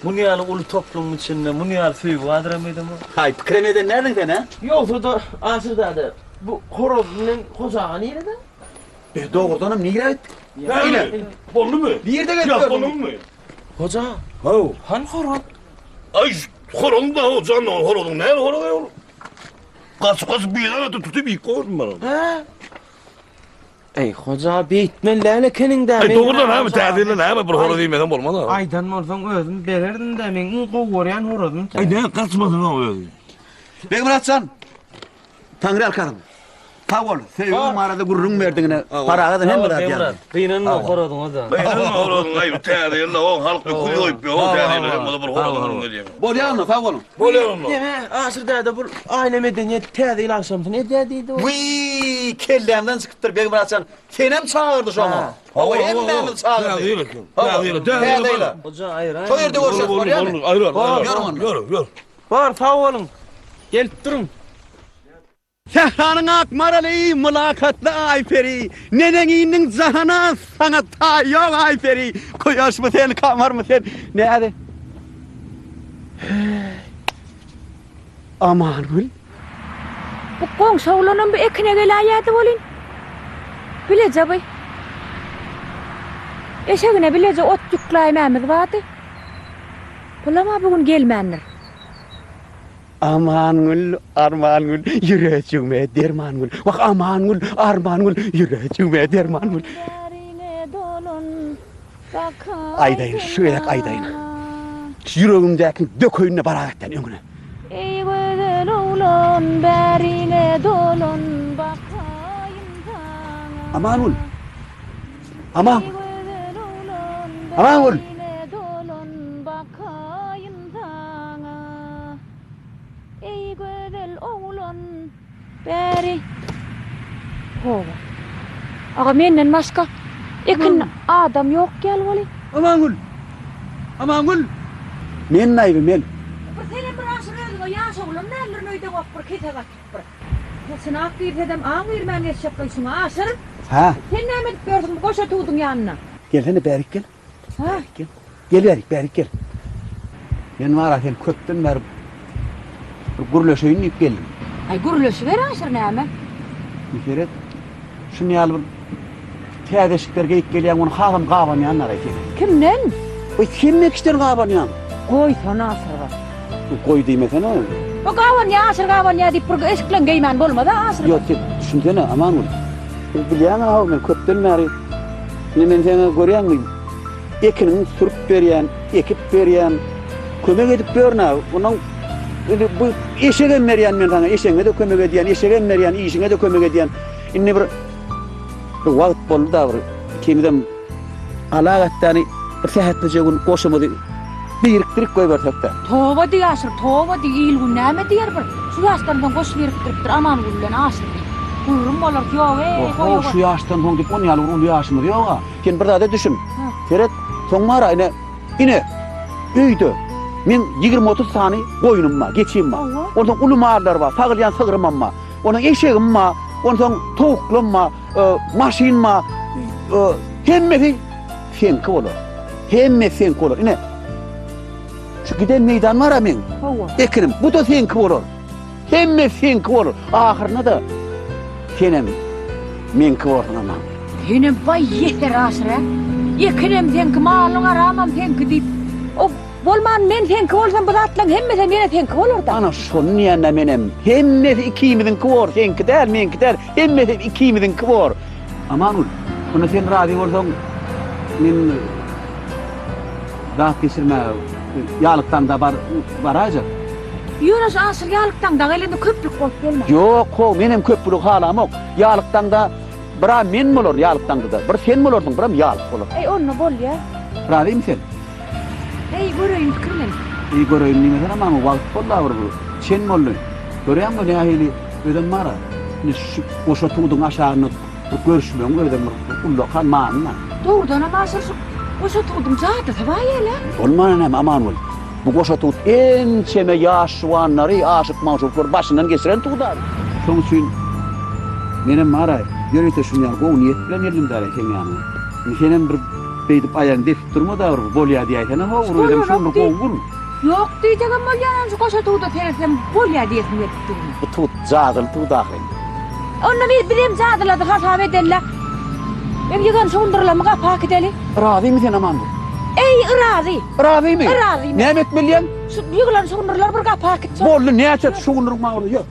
Bunu yani ulu toplum içinde, bunu yani suyu vardır mıydı mı? Hay, kremeden nereden sen ha? Yoksa da asırdadır. Bu horozunun kozağı nerede? Doğrudanım niye git? Öyle. Bollu mu? Bir yerde git. Yapalım mı? Koza. Ho. Han horoz. Ay horon da o canlı horon ne horon ya? Kas bir yere tutup bir koyun bana. He? Ey hoca beýtmenläle keninde. Ay doğrudan ha täzirlen ha bir horo diýmeden bolmaz ha. Aydan bolsaň özüm bererdin de men gowuryan horodum. Ay ne kaçmadın ha özüm. Begim Muratcan. Tangri alkarım. Sağ ol. Sevgim arada gurrun verdiğine paraga da hem Murat ya. Kıyının horodun hoca. Beýnen horodun ay täzirle o halk kuly goýup o täzirle hem bir horodun diýem. Bolýan sağ olun. Bolýan. Deme asyrda bu aile medeniyet täze akşamsın edä diýdi. Uy, kellemden çıkıptır Begim Muratcan. Senem çağırdı şoma. O hemmemiz çağırdı. Täzirle. Hoca ayır. Şu yerde görüşürüz. Yürü. Bar sağ olun. Gelip durun. Sehranın akmaralı mülakatlı ayferi. Neneninin zahana sana tayyok ayferi. Koyaş mı sen, kamar mı sen? Ne hadi? Aman gül. Bu qoň şowlanan bir ekine gelaýady bolyn. Bilece bay. Eşegine bilece ot ýükläýmämiz bardy. Bulama bugün gelmändir. Aman gül, arman gül, yüreğime derman gül. Bak aman gül, arman gül, yüreğime derman gül. Aydayın, şöyle aydayın. Yüreğimdeki dököyünle baragattan öňüne. Ey güzel oğlan berine dolun bakayım sana. Aman gül. Aman. Aman gül. Dolun bakayım sana. Ey güzel oğlan beri. Hova. Ağa menden başka ekin adam yok gel vali. Aman gül. Aman gül. Men naýby men. Senin bir aşırı yaş oğlum nerlerin öýde gopur kete gatpır. Sen akdyr dedem aňyr men eşek goýsun aşır. Ha. Sen näme edip gördün goşa tuğdun ýanyna? Gelsene berik gel. Ha? Gel berik gel. Men wara sen köpden beri gurlaşyň ip geldim. Ay gurlaşy ver aşır näme? Müşeret. Şunu ýaly bir täzeşiklerge ip gelýän onu hagam gaban ýanyna gaýdy. Kimden? O kim ekişler gaban ýan? Goý sana aşırga. Goý diýmesen o. O gawan ýa aşyr gawan ýa diýip bir eşiklen geýmän bolmady aşyr. Ýok, düşünsene aman ol. Bilýän ha men köpden beri men seni görýänmi? Ekinin sürüp berýän, ekip berýän, kömek edip berýän. Onuň bu eşege merýän men sana, eşeňe de kömek edýän, eşege merýän, işiňe de kömek edýän. Indi bir wagt boldy da bir kimden alagatdany bir sähetlice gün goşamady biriktirip goýbersekde. Towa diýär aşyr, towa diýil gün näme diýer bir. Şu ýaşlardan goş biriktiripdir aman gullen aşyr. Gurrun bolar ki ýok Şu ýaşdan soň dip on ýaly ul ýaşmy ýok. Sen bir zada düşün. Feret soňmara ine öýde men 20-30 sany goýunum bar, geçim bar. Ondan ulumarlar bar, sagylýan sygyrym bar. Onuň eşegim bar, ondan tovuklum bar, maşin bar. Hemmesi senki bolar. Hemmesi senki bolar. Ine şu giden meydan var men. Ekinim, bu da senki bolar. Hemmesi senki bolar. Ahyrına da senem menki bolar ama. Senem vay yeter aşyr. Ekinem senki malyň aramam senki diýip. O bolman men senki bolsam bu zatlaň hemmesi mene senki bolar da. Ana şonu ýa-da menem. Hemmesi ikimiziň kibor, senki der, menki der. Hemmesi ikimiziň kibor. Aman ul. Buna sen razy bolsaň men rahat geçirme ýalykdan da barajak. Ýönes aşyr ýalykdan da gelende köplük bolup gelme. Ýok, menem köplük halam ok. Ýalykdan da bira men bolar ýalykdan da. Bir sen bolardyň, biram ýalyk bolar. Ey onu bol ya. Razymy sen? Ey görüýün pikirlen. Ey görüýün nimeler ama wagt bollar bu. Sen bolar. Görýän bu nähili ödem mara. Ne şu oşa tuğdyň aşagyny görüşmeň ödem ullokan manna. Doğrudan ama aşyr oşa tuğdum zaten tabaýala. Olmanan aman ol. Bu goşa tuğ en çeme ýaşwanlary aşyk maşuklar başyndan geçiren tuğdar. Şoň üçin menem mara ýöreýte şunu ýa-da gowy niýet bilen elim dara eken ýa-da. Senem bir beýdip aýan dep durma da bolýa diýýän ha, urulym şunu gowy. Yok diýjegem bolýan şu goşa tuğda teresem bolýa diýesim geldi. Bu tuğ jagyl tuğda. Onu bilem jadylady hasap ederler. Ben ýegen şondurlamy gapak edeli. Razymy sen aman? Ey razy. Razymy? Razy. Näme etmeliyem? Şu ýegen şondurlar bir gapak etdi. Boldy näçe şondurma ýok.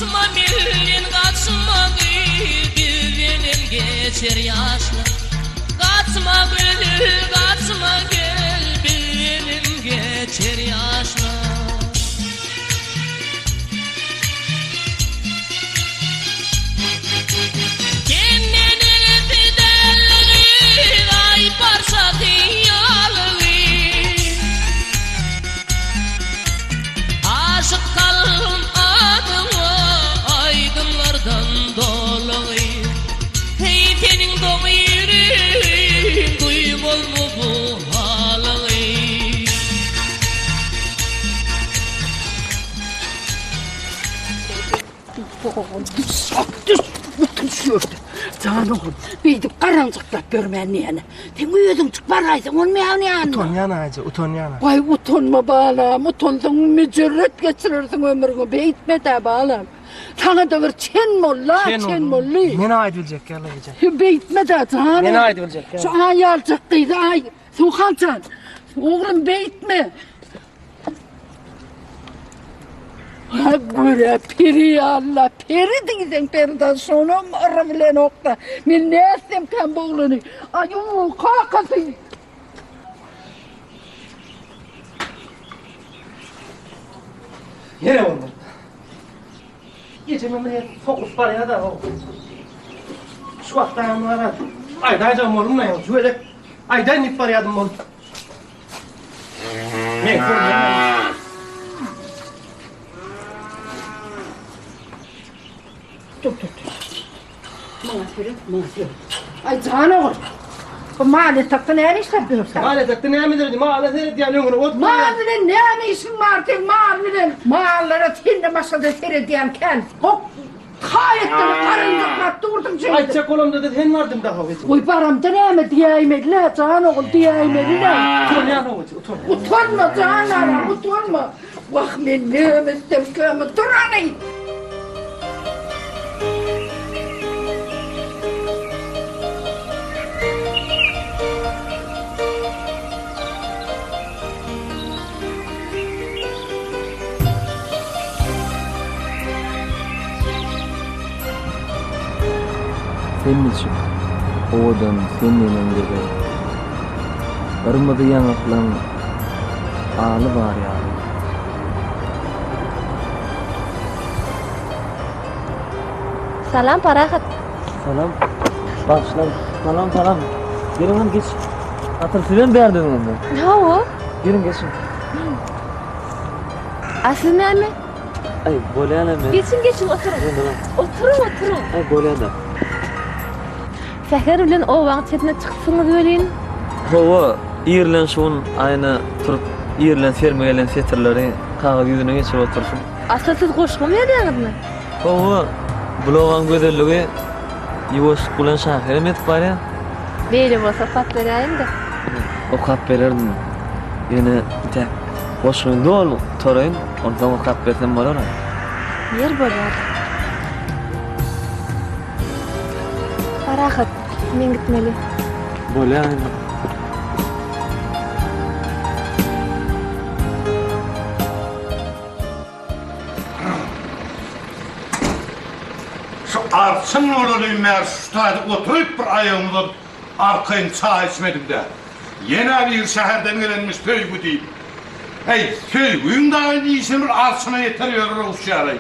Kaçma bilin kaçma bir benim geçer yaşlı. Kaçma bilin kaçma gel benim geçer yaşlı. Kendini fidelli ay parça diyalı. Aşık kalın adıma aydınlardan dolu. Hey senin doğu yeri duymol mu bu halı? Düşürdü. Canım, beydi karanlıkta görmen yani. Sen uyudun çık baraysın, olmayan yani. Utanyan acı, utanyan. Vay utanma bağlam, utansan mücerret geçirirsin ömrünü, beyitme de bağlam. Sana da bir çen molla, çen molli. Mene ait bilecek ya lan. Beyitme de canım. Mene ait bilecek ya. Şu ayal çıktıydı, ay. Suhancan, oğlum beyitme. Ha göre peri Allah, peri değilsen periden sonra mı bile nokta. Men ne etsem kan boğulunu. Ayu kakası. Yere oldu. Gece memnuniyet fokus var ya da o. Şu vaktan var. Ayda canım oğlum ne yok. Şöyle ayda nip var yadım oğlum. Ne sorun? Dur. Mağazı. Ay canım. Bu mahalle taktı ne iş yapıyorsun? Mahalle taktı ne midir? Mahalle seyret yani onu. Mahallede ne işin var ki mahallede? Mahallede tinde masada seyrediyen ken. O kayıtları karınlıkla durdum şimdi. Ay çek oğlum dedi sen vardım daha. Uy param deneme diyemediler canım diyemediler. Utanyan o. Utanma canım utanma. Vah men ne mestem kömü duranı. Senin için oğudan seninle gibi Irmadı yanıklan ağlı var ya. Salam Parahat. Salam. Başlam. Salam. Gelin lan geç. Atır filan beğendin onu. Ne o? Gelin geçin. Asıl ne mi? Ay bolayana mı? Geçin oturun. Oturun. Ay bolayana. Seher bilen o wagt chetine çıksınız öleyin. Hova İrlen şun ayna turup İrlen fermegelen fetirleri kağıt yüzüne geçip otursun. Asıl siz goşgu mu edýäňizmi? Hova blogan gözellige Yuvos kulan şahir emet var ya. Beýle bolsa fat berýän-de. O kap bererdim. Yine de boşluğunda olma. Torayın. Ondan o kap versem var ona. Yer bolýar. Parahat, men gitmeli. Bolayana. Şu arçın oğlum meğer şutaydı oturup bir ayağımdan arkayın çay içmedim de. Yeni bir şehirden gelinmiş köy bu değil. Hey köy da aynı işin arçına yetiriyor o şehirayı.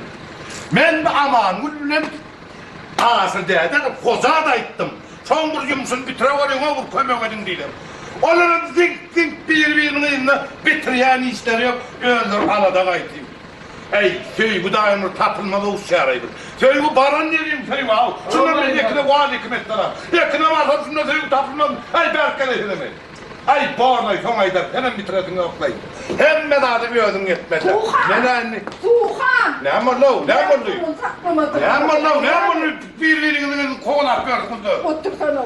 Men de aman gülüm ağasır deyden koza da ettim. Son bir yumuşun bitire olayım o kömek edin değilim. Onların zik birbirinin yanına bitireyen işleri yok. Öldür alada kaytayım. Hey köy bu daim tatılmalı uçaraydı. Köy bu baran nereyim köy bu al. Şunların yakına vali hükümetlere. Yakına varsa şundan köy bu tatılmalı. Hey berkele hilemi. Ay bağırmayı son ayda hemen bitiredin oklayın. Hem medadı bir ödüm gitmedi. Tuğhan! Ne anne? Tuğhan! Ne amırlı? Ne amırlı? Birbirinin kovalar gördünüz.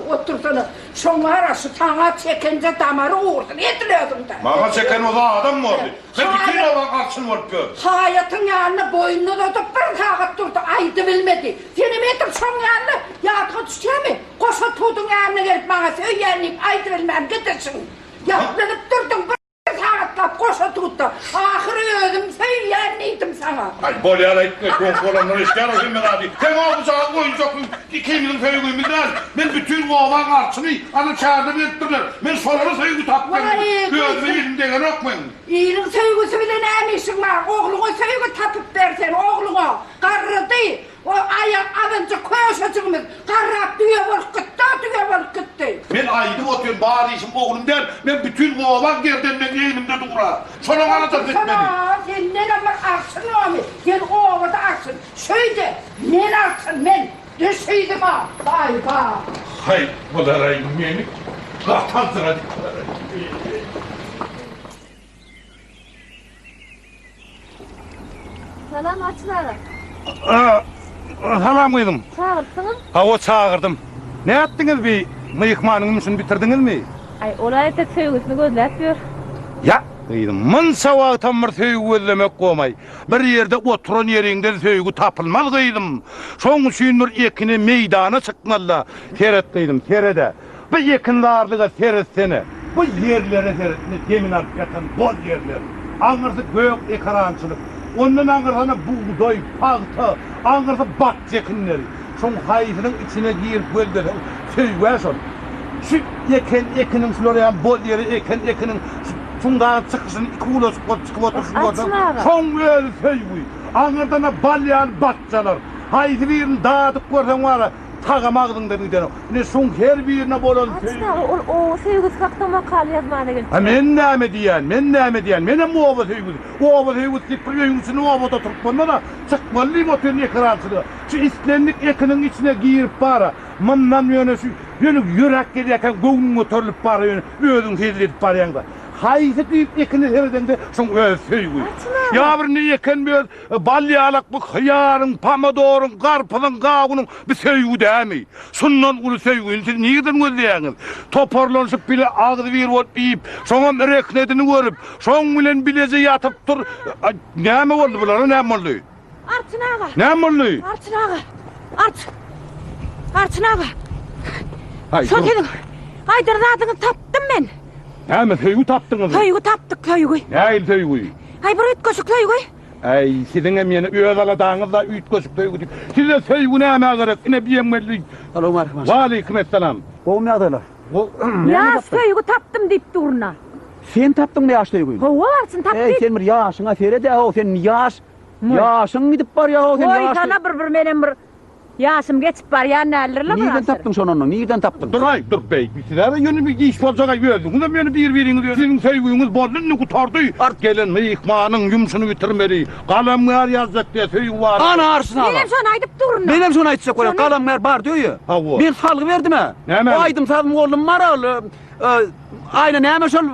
Otursana. Şoňa araşy taňa çekince damarı uğursun. Yetiliyordum da. Bana çeken o da adam mı oldu? Sen bütün olan kalksın var gör. Hayatın yanına boynunu tutup bir kağıt durdu. Aydı bilmedi. Seni metim şoň yanına yatğa düşeceğimi? Koşa tutun yanına gelip bana söylenip aydı bilmem gidersin. Yatlanıp durdun bir kağıtla koşa tuttu. Ahire özüm söyleyen neydim sana. Ay bolyara etme konkolanlar ister o şimdi abi. Sen o bıçağı koyacak kimin feyguyu bilmez. Ben bütün oğlan arçını ana çağırdım ettiler. Ben sonra feygu taktım. Gözme yerimde gene okmayın. İyinin sevgisi bile neymişsin var? Oğluna sevgi tapıp versen oğluna. Karrı değil. O ayak alınca koyaşacığımız. Karrap düğe bolup gitti. Ben aydım otuyorum bari işim oğlum der. Ben bütün oğlan gerdemden yeğenimde dura. Sonra alacak etmedi. Sen ne zaman aksın o mu? Sen oğlu da aksın. Şöyle ne aksın ben? Düşüydüm ha. Vay vay. Hay bu da rayım yeğenim. Kahtan sıra Salam açılara. Salam kıydım. Çağırtsınız. Ha o çağırdım. Ne yaptınız bir mıyıkmanın işini bitirdiniz mi? Ay olay tek sevgisini gözletmiyor. Ya kıydım. Mın savağı tamır söygü gözlemek koymay. Bir yerde oturan yerinden söygü tapılmaz kıydım. Son suyunur ekini meydana çıkmalı. Teret kıydım terede. Bu yakınlarlığa teret seni. Bu yerlere teret. Demin artık yatan boz yerler. Ağırsı gök ekrançılık. Ondan ağırsana buğday, palta, ağırsı bat yakınları. Son hayfının içine girip gölleri söygüye son. Şu ekinin şuraya bol yeri ekinin şundan çıkışın iki ulos çıkıp otursun. Son öyle söygüy. Ağırdan balyan batçalar. Hayfi birini dağıtıp görsen var. Tagamağdın da bir tane. Ne son her birine bolan söygüy. O sevgisi kakta makal yazmana geldi. Men näme diyen. Menem o ova söygüy. O ova söygüy deyip bir öýüňsini o ovada turup banda da çıkmaly motorun ekrançyly. Şu islendik ekinin içine giyirip bara. Mından ýöne şu ýürek gelýärken göwüň motorlup bara ýöne özüň hezledip barýanda. Haysi deyip ekini herden şoň öz söýgüy. Ya bir ne eken bir balyalyk bu hyýaryň, pomidorun, garpynyň, gawynyň bir söýgü dämi. Şundan uly söýgüni siz niýeden gözleýäňiz? Toparlanşyp bile agdy bir bolup iýip, şoňa reknedini görüp, şoň bilen bileze ýatyp dur. Näme boldy bular? Näme boldy? Arçın ağa. Näme boldy? Arçın ağa. Arçın ağa. Hay. Şol kelin. Aýdar adyny tapdym men. Näme söýgü tapdyňyz? Söýgü tapdyk, söýgü. Näil söýgü? Ay bir ötköşük söýgü. Ay siziň hem ýene öz aladaňyzda üýtköşük söýgü diýip. Size söýgü näme gerek? Ine biýenmeli. Salam aleykum. Wa aleykum assalam. Oğum ýagdaýlar. Ya söýgü tapdym diýip durna. Sen tapdyň ýaş söýgü. Howa arçyn tapdy. Sen bir ýaşyňa ferede o sen ýaş. Ýaşyň gidip bar ýa o sen ýaş. Oy sana bir menen bir ýaşym geçip bar ýa nälerle bar. Niýden tapdyň şonundan? Niýden tapdyň? Dur bey. Sizlere ýöne bir iş bolsaga ýöldüň. Unda meni bir-biriňiz ýöne söýgüňiz boldyny gutardy. Art gelen mehmanyň ýumşuny bitirmeli. Galamgar ýazak diýe söýgü bar. Ana arsyn ala. Menem şonu aýdyp durna. Menem şonu aýtsa koýar. Galamgar bar diýýär. Men salgy berdime? Näme? O aýdym salym oglum maraly. Aýna näme şol?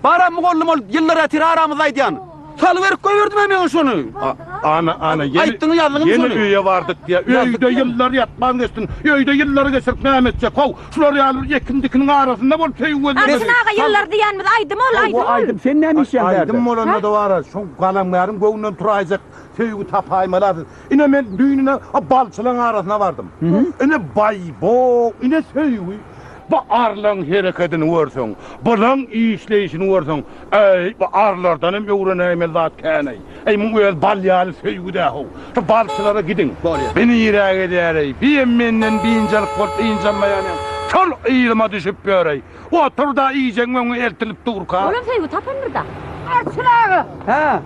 Baram oglum ol ýyllara tiraramyz aýdýan. Salı verip koyverdim men şonu. Ana Aýtdyň ýazlygyň yeni şonu. öýe bardyk diýe. Öýde ýyllar ýatman geçtin. Öýde ýyllary geçirip näme etse kow. Şular ýalyp ekindikiniň arasynda bolup söýgü. Arçyn ağa ýyllar diýenmiz aýdym ol aýdym. Aýdym sen näme işen berdi? Aýdym bolanda da var. Şoň galamlarym göwünden turajak söýgü tapaýmalar. Ine men düýnüne balçylaryň arasyna bardym. Ine baýbo, ine söýgü. Bu arlan hereketini görsen, bulan işleyişini görsen, ey bu arlardan hem öğreneyim zat kâney. Ey bu öz balyalı söygüde ho. Şu balçılara gidin. Beni yirag ederey. Bir menden bir incelik bol, incelmeyenin. Çol iyilma düşüp börey. Otur da iyicen onu eltilip dur ka. Oğlum söygü tapınır da. Arçın ağa.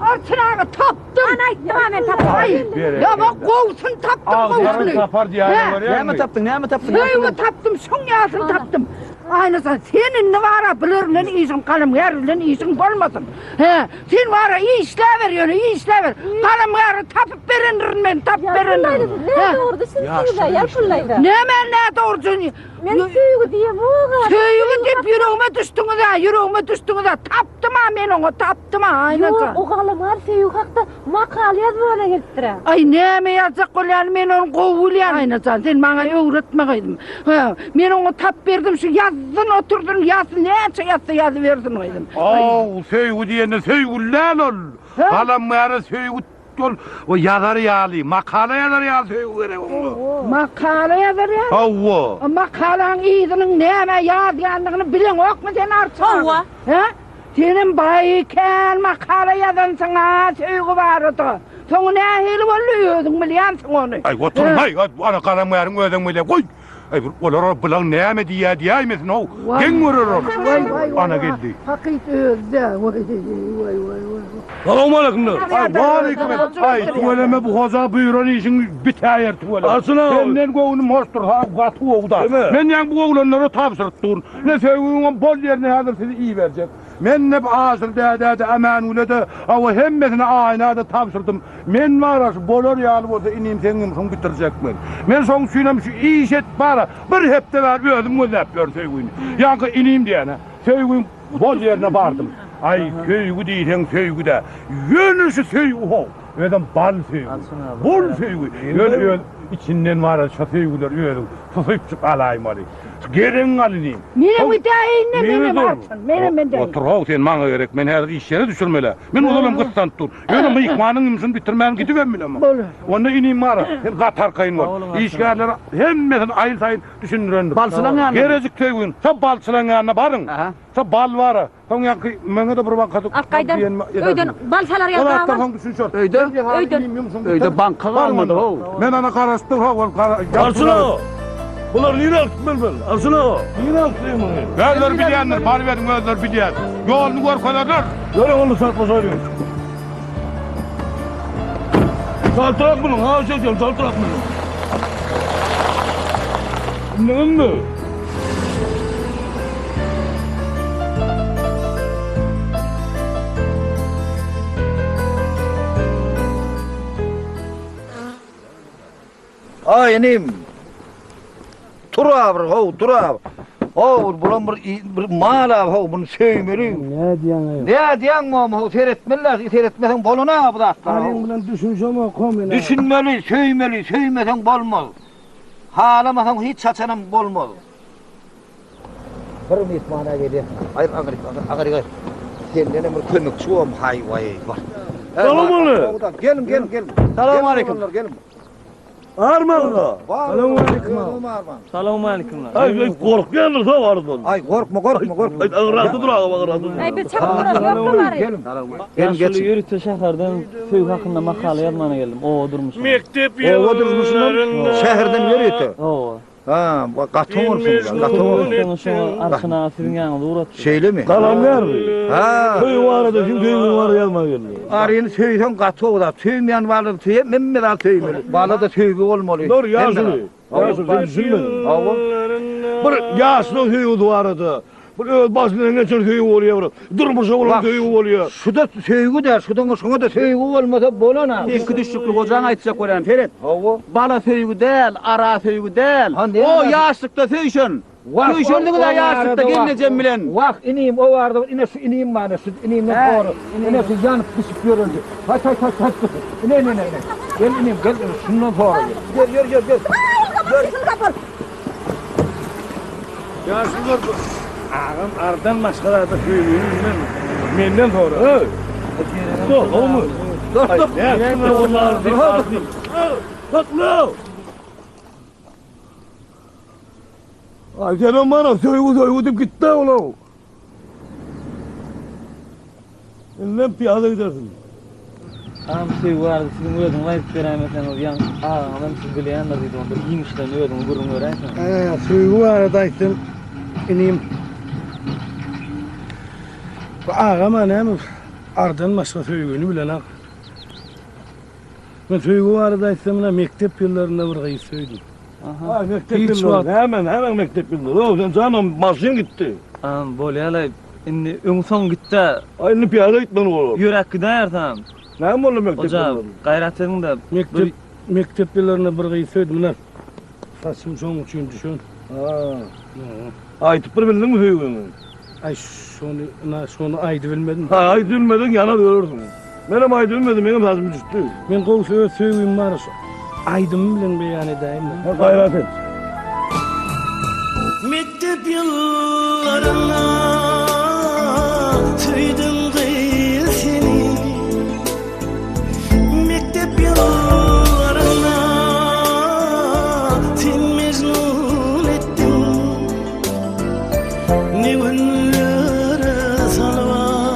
Arçın ağa tapdım. Ana aýtdym men tapdym. Ya bak kovsun tapdım kovsun. Ağzını tapar diýýär var ýa. Näme tapdyň? Näme tapdyň? Söýgü tapdım, şoň ýaşyny tapdım. Aynısa senin ne vara bilirlen işin kalım yerlen işin bolmasın. He, sen vara işlever ýöne işlever. Kalım yer tapıp berenirim men tap berenirim. Ne doğru düşünsün yapırlaydı. Ne doğru? Men söýgü diýip oga. Söýgü diýip yüreğime düştüňiz da tapdym ha men onu tapdym ha aynısa. Yok o kalım var söýgü hakda makal ýazmana gelipdir. Ay näme ýazak bolýan men onu gowulýan aynısa sen maňa öwretmegidim. Ha, men onu tap berdim şu yazdın oturdun yazın näçe yazdı verdin oýdum. Söýgü diýende söýgü lan ol. Galamlara söýgü o yazar ýaly, makala yazar ýaly söýgü gerek o. Makala yazar ýaly? Hawa. Makalaň ýyzynyň näme ýazýanlygyny bilen okmy sen arçy? Hawa. He? Senin bayken makale yazan sana söýgü barada. Soňa nähili bolýardyň bilýänsiň onu. Ay oturmay, ana karamyarın ödün bile koy. Ay olara bulan näme diýäýmesin o. Geň görür. Ana geldi. Hakykat özde. Vay. Salamu aleyküm. Ay aleyküm. Ay tuvaleme bu hoza buyuran işin biter tuvaleme. Arsına. Senden goğunum hoştur ha gatı oğda. Men yan bu oğlanlara tapşırttır. Ne söýüňem bol ýerine hazır sizi iyi berjek. Men ne hazır däde aman ulada awa hemmesine aýnada tapşyrdım. Men maraş bolar ýaly bolsa inim seňim soň bitirjekmen. Men soň süýnem şu iş et bara bir hepde bar özüm gözläp görsöýgün. Ýa-ki inim diýene. Söýgün bol ýerine bardım. Ay söýgü diýsen söýgüde. Ýönüşi söýgü ho. Ödem bal söýgü. Bol söýgü. Ýön içinden maraş söýgüler ýörüň. Tutup çyk alaýmary. Geriň alyny. Mene müteahhitne mene barçın. Mene. Otur sen maňa gerek. Men häzir iş ýere düşürmele. Men olalım gystan dur. Ýöne mykmanyň ýumşyny bitirmän gidip bilemem. Onda inim mara. Sen gatar kayın var. İşgärler hemmesini aýyl saýyn düşündirendir. Balçylan ýanyna. Gerezik töýgün. Sa balçylan ýanyna baryň. Sa bal bara. Soň ýa-ki meňe de bir wagt Arkaydan öýden balçalar ýa-da var. var. Soň düşünşür. Öýde banka galmady ho. Men ana garaşdyr ho. Arsına. Bular nire altmen ben. Arsına. Nire altmen ben. Gözler bilýändir, bar berin gözler bilýär. Ýoluny görseler. Görün onu satma söylüyor. Saltırak bunu, ha çekiyorum, saltırak bunu. Ne mi? Ay enim. Tur abi, tur abi. Bulan bir mal abi, bunu söýmeli. Ne diýen? Ne diýen mama, seyretmeler, seyretmesen bolana bu da. Alyň bilen düşünjeme kom. Düşünmeli, söýmesen bolmaz. Halamasan hiç çaçanam bolmaz. Bir mehmana geldi. Ay agari. Senden bir kömekçi bolm hay vay var. Salam aleyküm. Gelin. Salam aleyküm. Gelin. Armağla. Salam aleyküm. Salamu aleyküm. Ay korkýandyr da bardan. Ay korkma. Ay ağıratı dur ağıratı. Ay bir çapkıras ýoklar. Gelin Ýürütçe şäherden söýgü hakynda makale ýazmana geldim. O durmuş. Mektep ýollaryndan şäherden ýürüýte. O. Ha, bu gatymyrsın. Şu arsına siziň ýanyňyza urat. Şeýle mi? Kalam berdi. Ha. Köy warada kim köýüň wara ýazma geldi. Aryny söýsen gaty da, söýmeýän bardy söýe, men de söýmeli. Bala da söýgü bolmaly. Dur ýaşly. Ýaşly düşünme. Awa. Bir ýaşly söýgü warada. Bir öz başyna geçer söýgü bolýar. Durmuşa bolan söýgü bolýar. Şu da söýgü der, şoňa da söýgü bolmasa bolana. Iki düşlükli hocaň aýtjak bolan Ferit. Awa. Bala söýgü del, ara söýgü del. O ýaşlykda söýşen. Söýşenligi de ýaşlykda gelnejem bilen. Wak inim o bardy, ine şu inim bana, şu inimden doğru. Ine şu ýanyp düşüp ýöründi. Hay. Ne. Gel inim, gel. Şundan sonra gel. Gel. Gel. Ýaşlylar ağam ardan başgalarda söýüyor. Menden sonra. Dur, olmu. Dur. Ya, onlar Tatlı. Ay canım bana söýgü dip gitti oğlum. Ellem piyada gidersin. Am söýgü bardy, siziň özüň aýdyp beremesen ol ýan. Adam siz bilýändir diýdi, bir ýeňişden özüň gurrun göräýsin. Söýgü barada aýtdym. Inim. Bu ağama näme ardan başga söýgüni bilen ak. Men söýgü barada aýtdym, mektep ýyllaryna bir gaýy söýdüm. Aha. Mektep ýyllary. Hemen mektep ýyllary. O sen canım maşyn gitdi. Bolýarlar. Indi öňsoň gitdi. Aýny piyada gitmen bolur. Ýürek giderdim. Näme boldy mektep ýyllary? Hocam, gaýratyň da mektep ýyllaryna bir gaýy söýdüm. Saçym şoň üçin düşün. Aýtyp bir bildiňmi söýgüni? Ay şonu aýdy bilmedim. Ha, aýdy bilmedin ýana dörürdün. Menem aýdy bilmedim, menem sazym düşdi. Men gowy söýgüm bar. Aýdym bilen beýan edäýin. Gaýrat et. Mektep yıllarına tüydüm gaýr seni. Mektep yıllarına sen mecnun ettin. Ne günlere salvar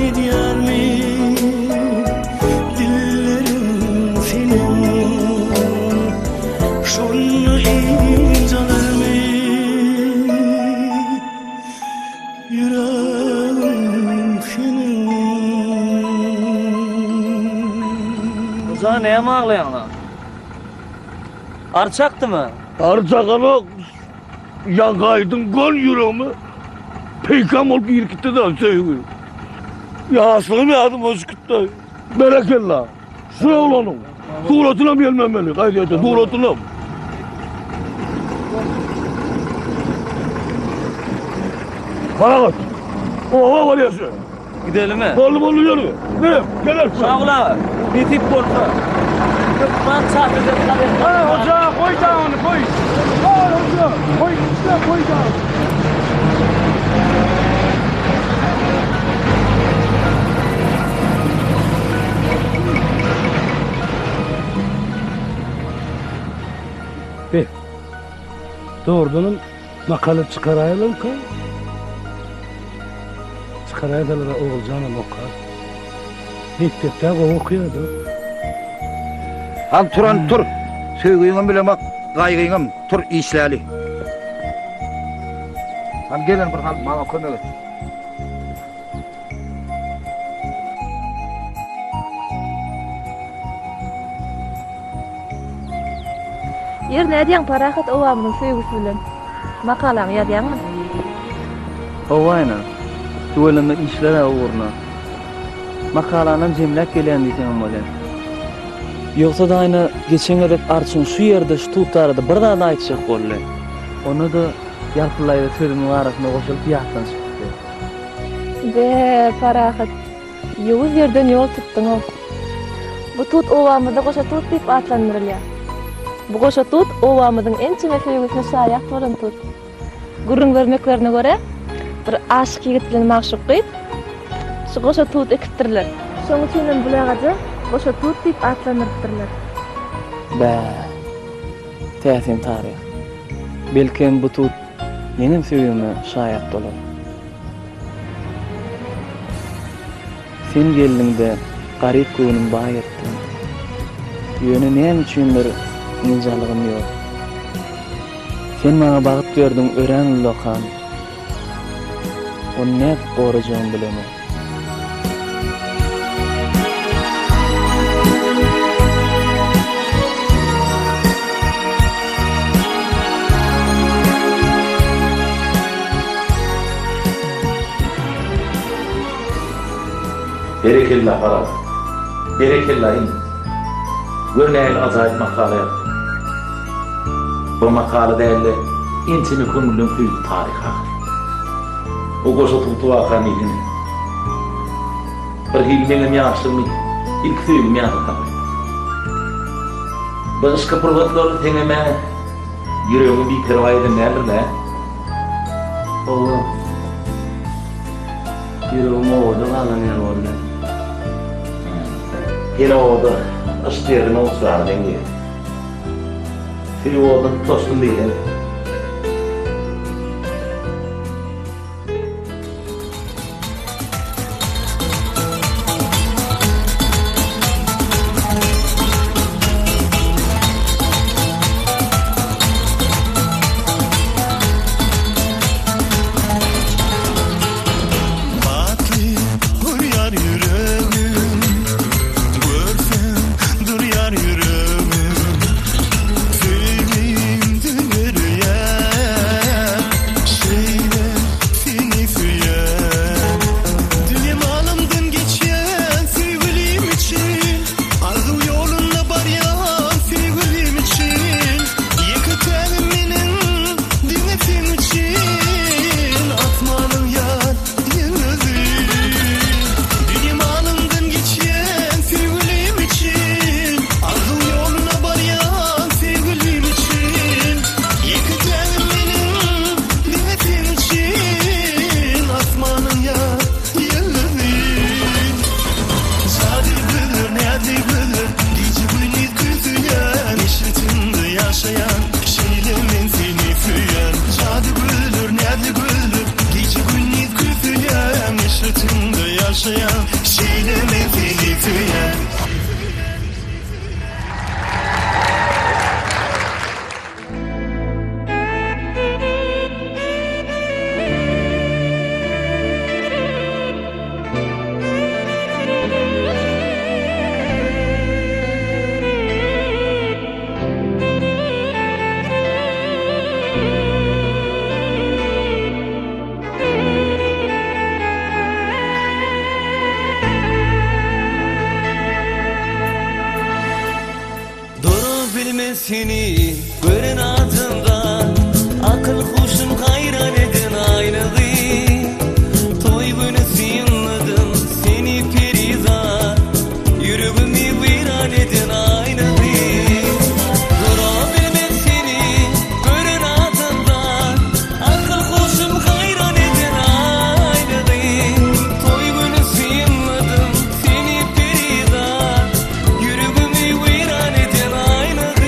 edýär mi dillerim senin şonu injalar mi yüreğim senin. Uza neye mi ağlayan lan? Arçaktı mı? Arçakalı yakaydın gol yüreğimi. Peykam olup yirkitte de sevgili. Ya aslanım ya adım Özgürt'te. Berekella. Şu oğlanım. Tuğratına mı gelmemeli? Kaydiyete tuğratına mı? Bana kaç. Oha var ya sen. Gidelim mi? Oğlum onu yürü. Ne? Gel. Sağ ol abi. Bir tip korku. Ben çarpıda kalayım. Ha hoca koy da onu koy. Ha hoca koy işte koy da. Be. Doğrudan makale çıkarayalım ki. Çıkarayalım Oğulcan'ım okar. Mektepte o okuyordu. Al turan tur. Söýgüňem bilen bak, gaýgyňam tur işläli. Ham gelin bir hal bana kömek et. Yer nädiň parahat owamyň söýgüsü bilen makalaňy ýazýarmy? Owayna. Tuweleme işlere uğruna. Makalanyň jemläp gelen diýsen bolan. Yoksa da aynı geçen edip Arçın şu yerde şu tutarda bir daha da aytacak bolly. Onu da yarpılayda sözümün arasına koşup ýatdan çykdy. Be parahat. Ýoğuz yerden ýol tutdyň ol. Bu tut owamyda goşa tut diýip atlandyrylýar. Bu goşa tut owamydyň en çime söýgüsine şaýak bolan tut. Gurrun vermeklerine göre bir aşyk ýigit bilen magşuk gyp. Şu goşa tut ekipdirler. Şoň üçin bulagaja goşa tut diýip atlandyrdylar. Bä. Täsin tarih. Belkem bu tut menim söýgüme şaýak bolar. Sen geldiňde garyp göwnüm baý etdim. Ýöne näme üçindir injalygym ýok. Sen maňa bagyt berdiň ören lokan. Onu näp borajağım bilemem. Berekella para. Berekella in. Görnäl azaýyp makale ýazdy. Bu makale däli intini kömürlüň büýük taryh hakly. O goşa tutup akan ilini. Bir hilmeňem ýaşlymy ilk söýgüm ýaşaky. Başga provatlar teňeme ýüregimi bikir aýdy näme? Oğlum. Ýüregim oğda galan ýer boldy. Yine oğda aştýerini olsar denge. Fili oğda tostun diýen. Dur yar yüreğim, sevmeyim de suya Şeyleme feylifiye Seni gören adımda akıl kuşun hayran edin aynalı toy günü sıyınladım seni periza yüreğimi viran edin aynalı durabilmez seni gören adımda akıl kuşun hayran edin aynalı toy günü sıyınladım seni periza yüreğimi viran edin aynalı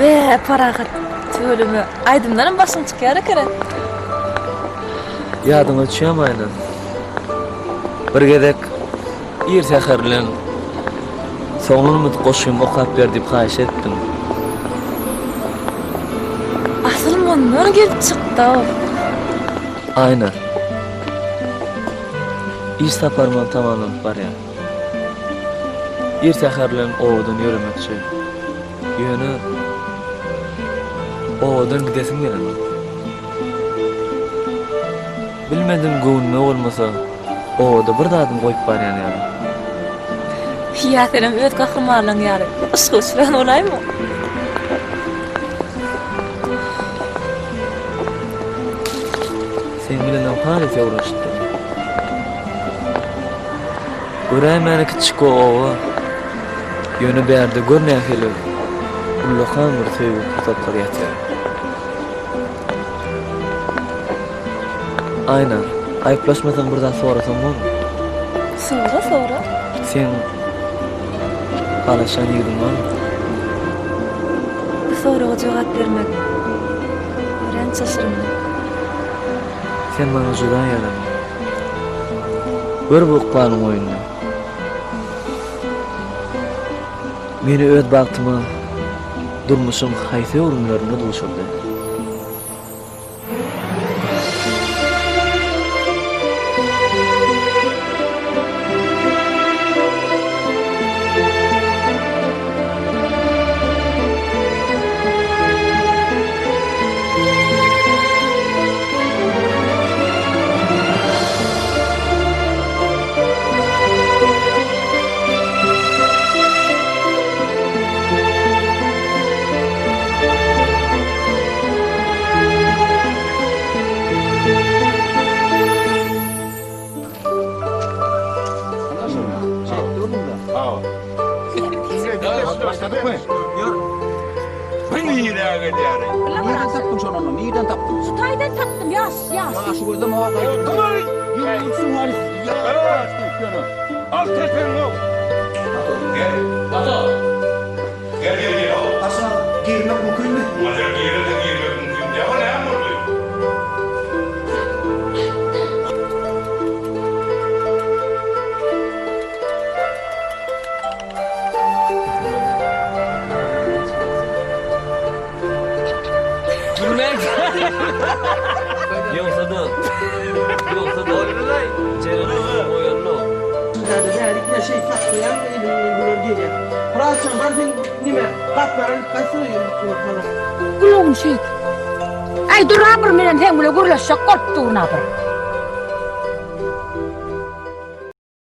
Be parahat. Tölümü aydımdan başın çıkar ekeren. Yadyňa düşýärmi? Bir gedek ir säherlen soňuny goşum okap ber diýip haýyş etdim. Asyl mondan gelip çykdy. Aynen. İş saparman tamamlanıp barýar. Ir säherlen owadan ýöremekçi. Ýöne owadan gidesim gelenmi? Bilmedim göwnüme bolmasa, owada bir dadym goýup barýan ýaly. Ýa-da öz gahrymanlygyň ýaly. Uşguşlan olaymy? Sen bilen haraýa uğraşdy. Göräýin meni kiçik owa. Ýöne berde görnäheli. Ullahan bir söýüp tutap ýatýar. Aynen. Ayıplaşmasan buradan sorasan bolur. Sonra. Sen balaşan ýigidin barmy? Bu soraga jogap bermek. Ören çaşyrmy? Sen bana juda ýalan. Bir bukpanyň oýundy. Meni öz bagtyma, durmuşyň haýsy urunlaryna duşurdy. Nereden taptın şunu onu? Nereden taptın? Sutaydan taptım, yas. Ya şu gözüm hava kaydı. Tamam. Yürüsün Halis. Al tepeni o. Gel. Tato. Gel. Aslında girmek mümkün mü? Madem girmek mümkün değil ama ne yapmalı? Yoksa da oylay. Cerrahı oýarly. Dälikde şey patlayan bular gelýär. Praçan barsyň nime? Patlaran kaçýar falan. Kulum şey. Ay dur bir menen sen bile gurlaşsa qottuğuna bir.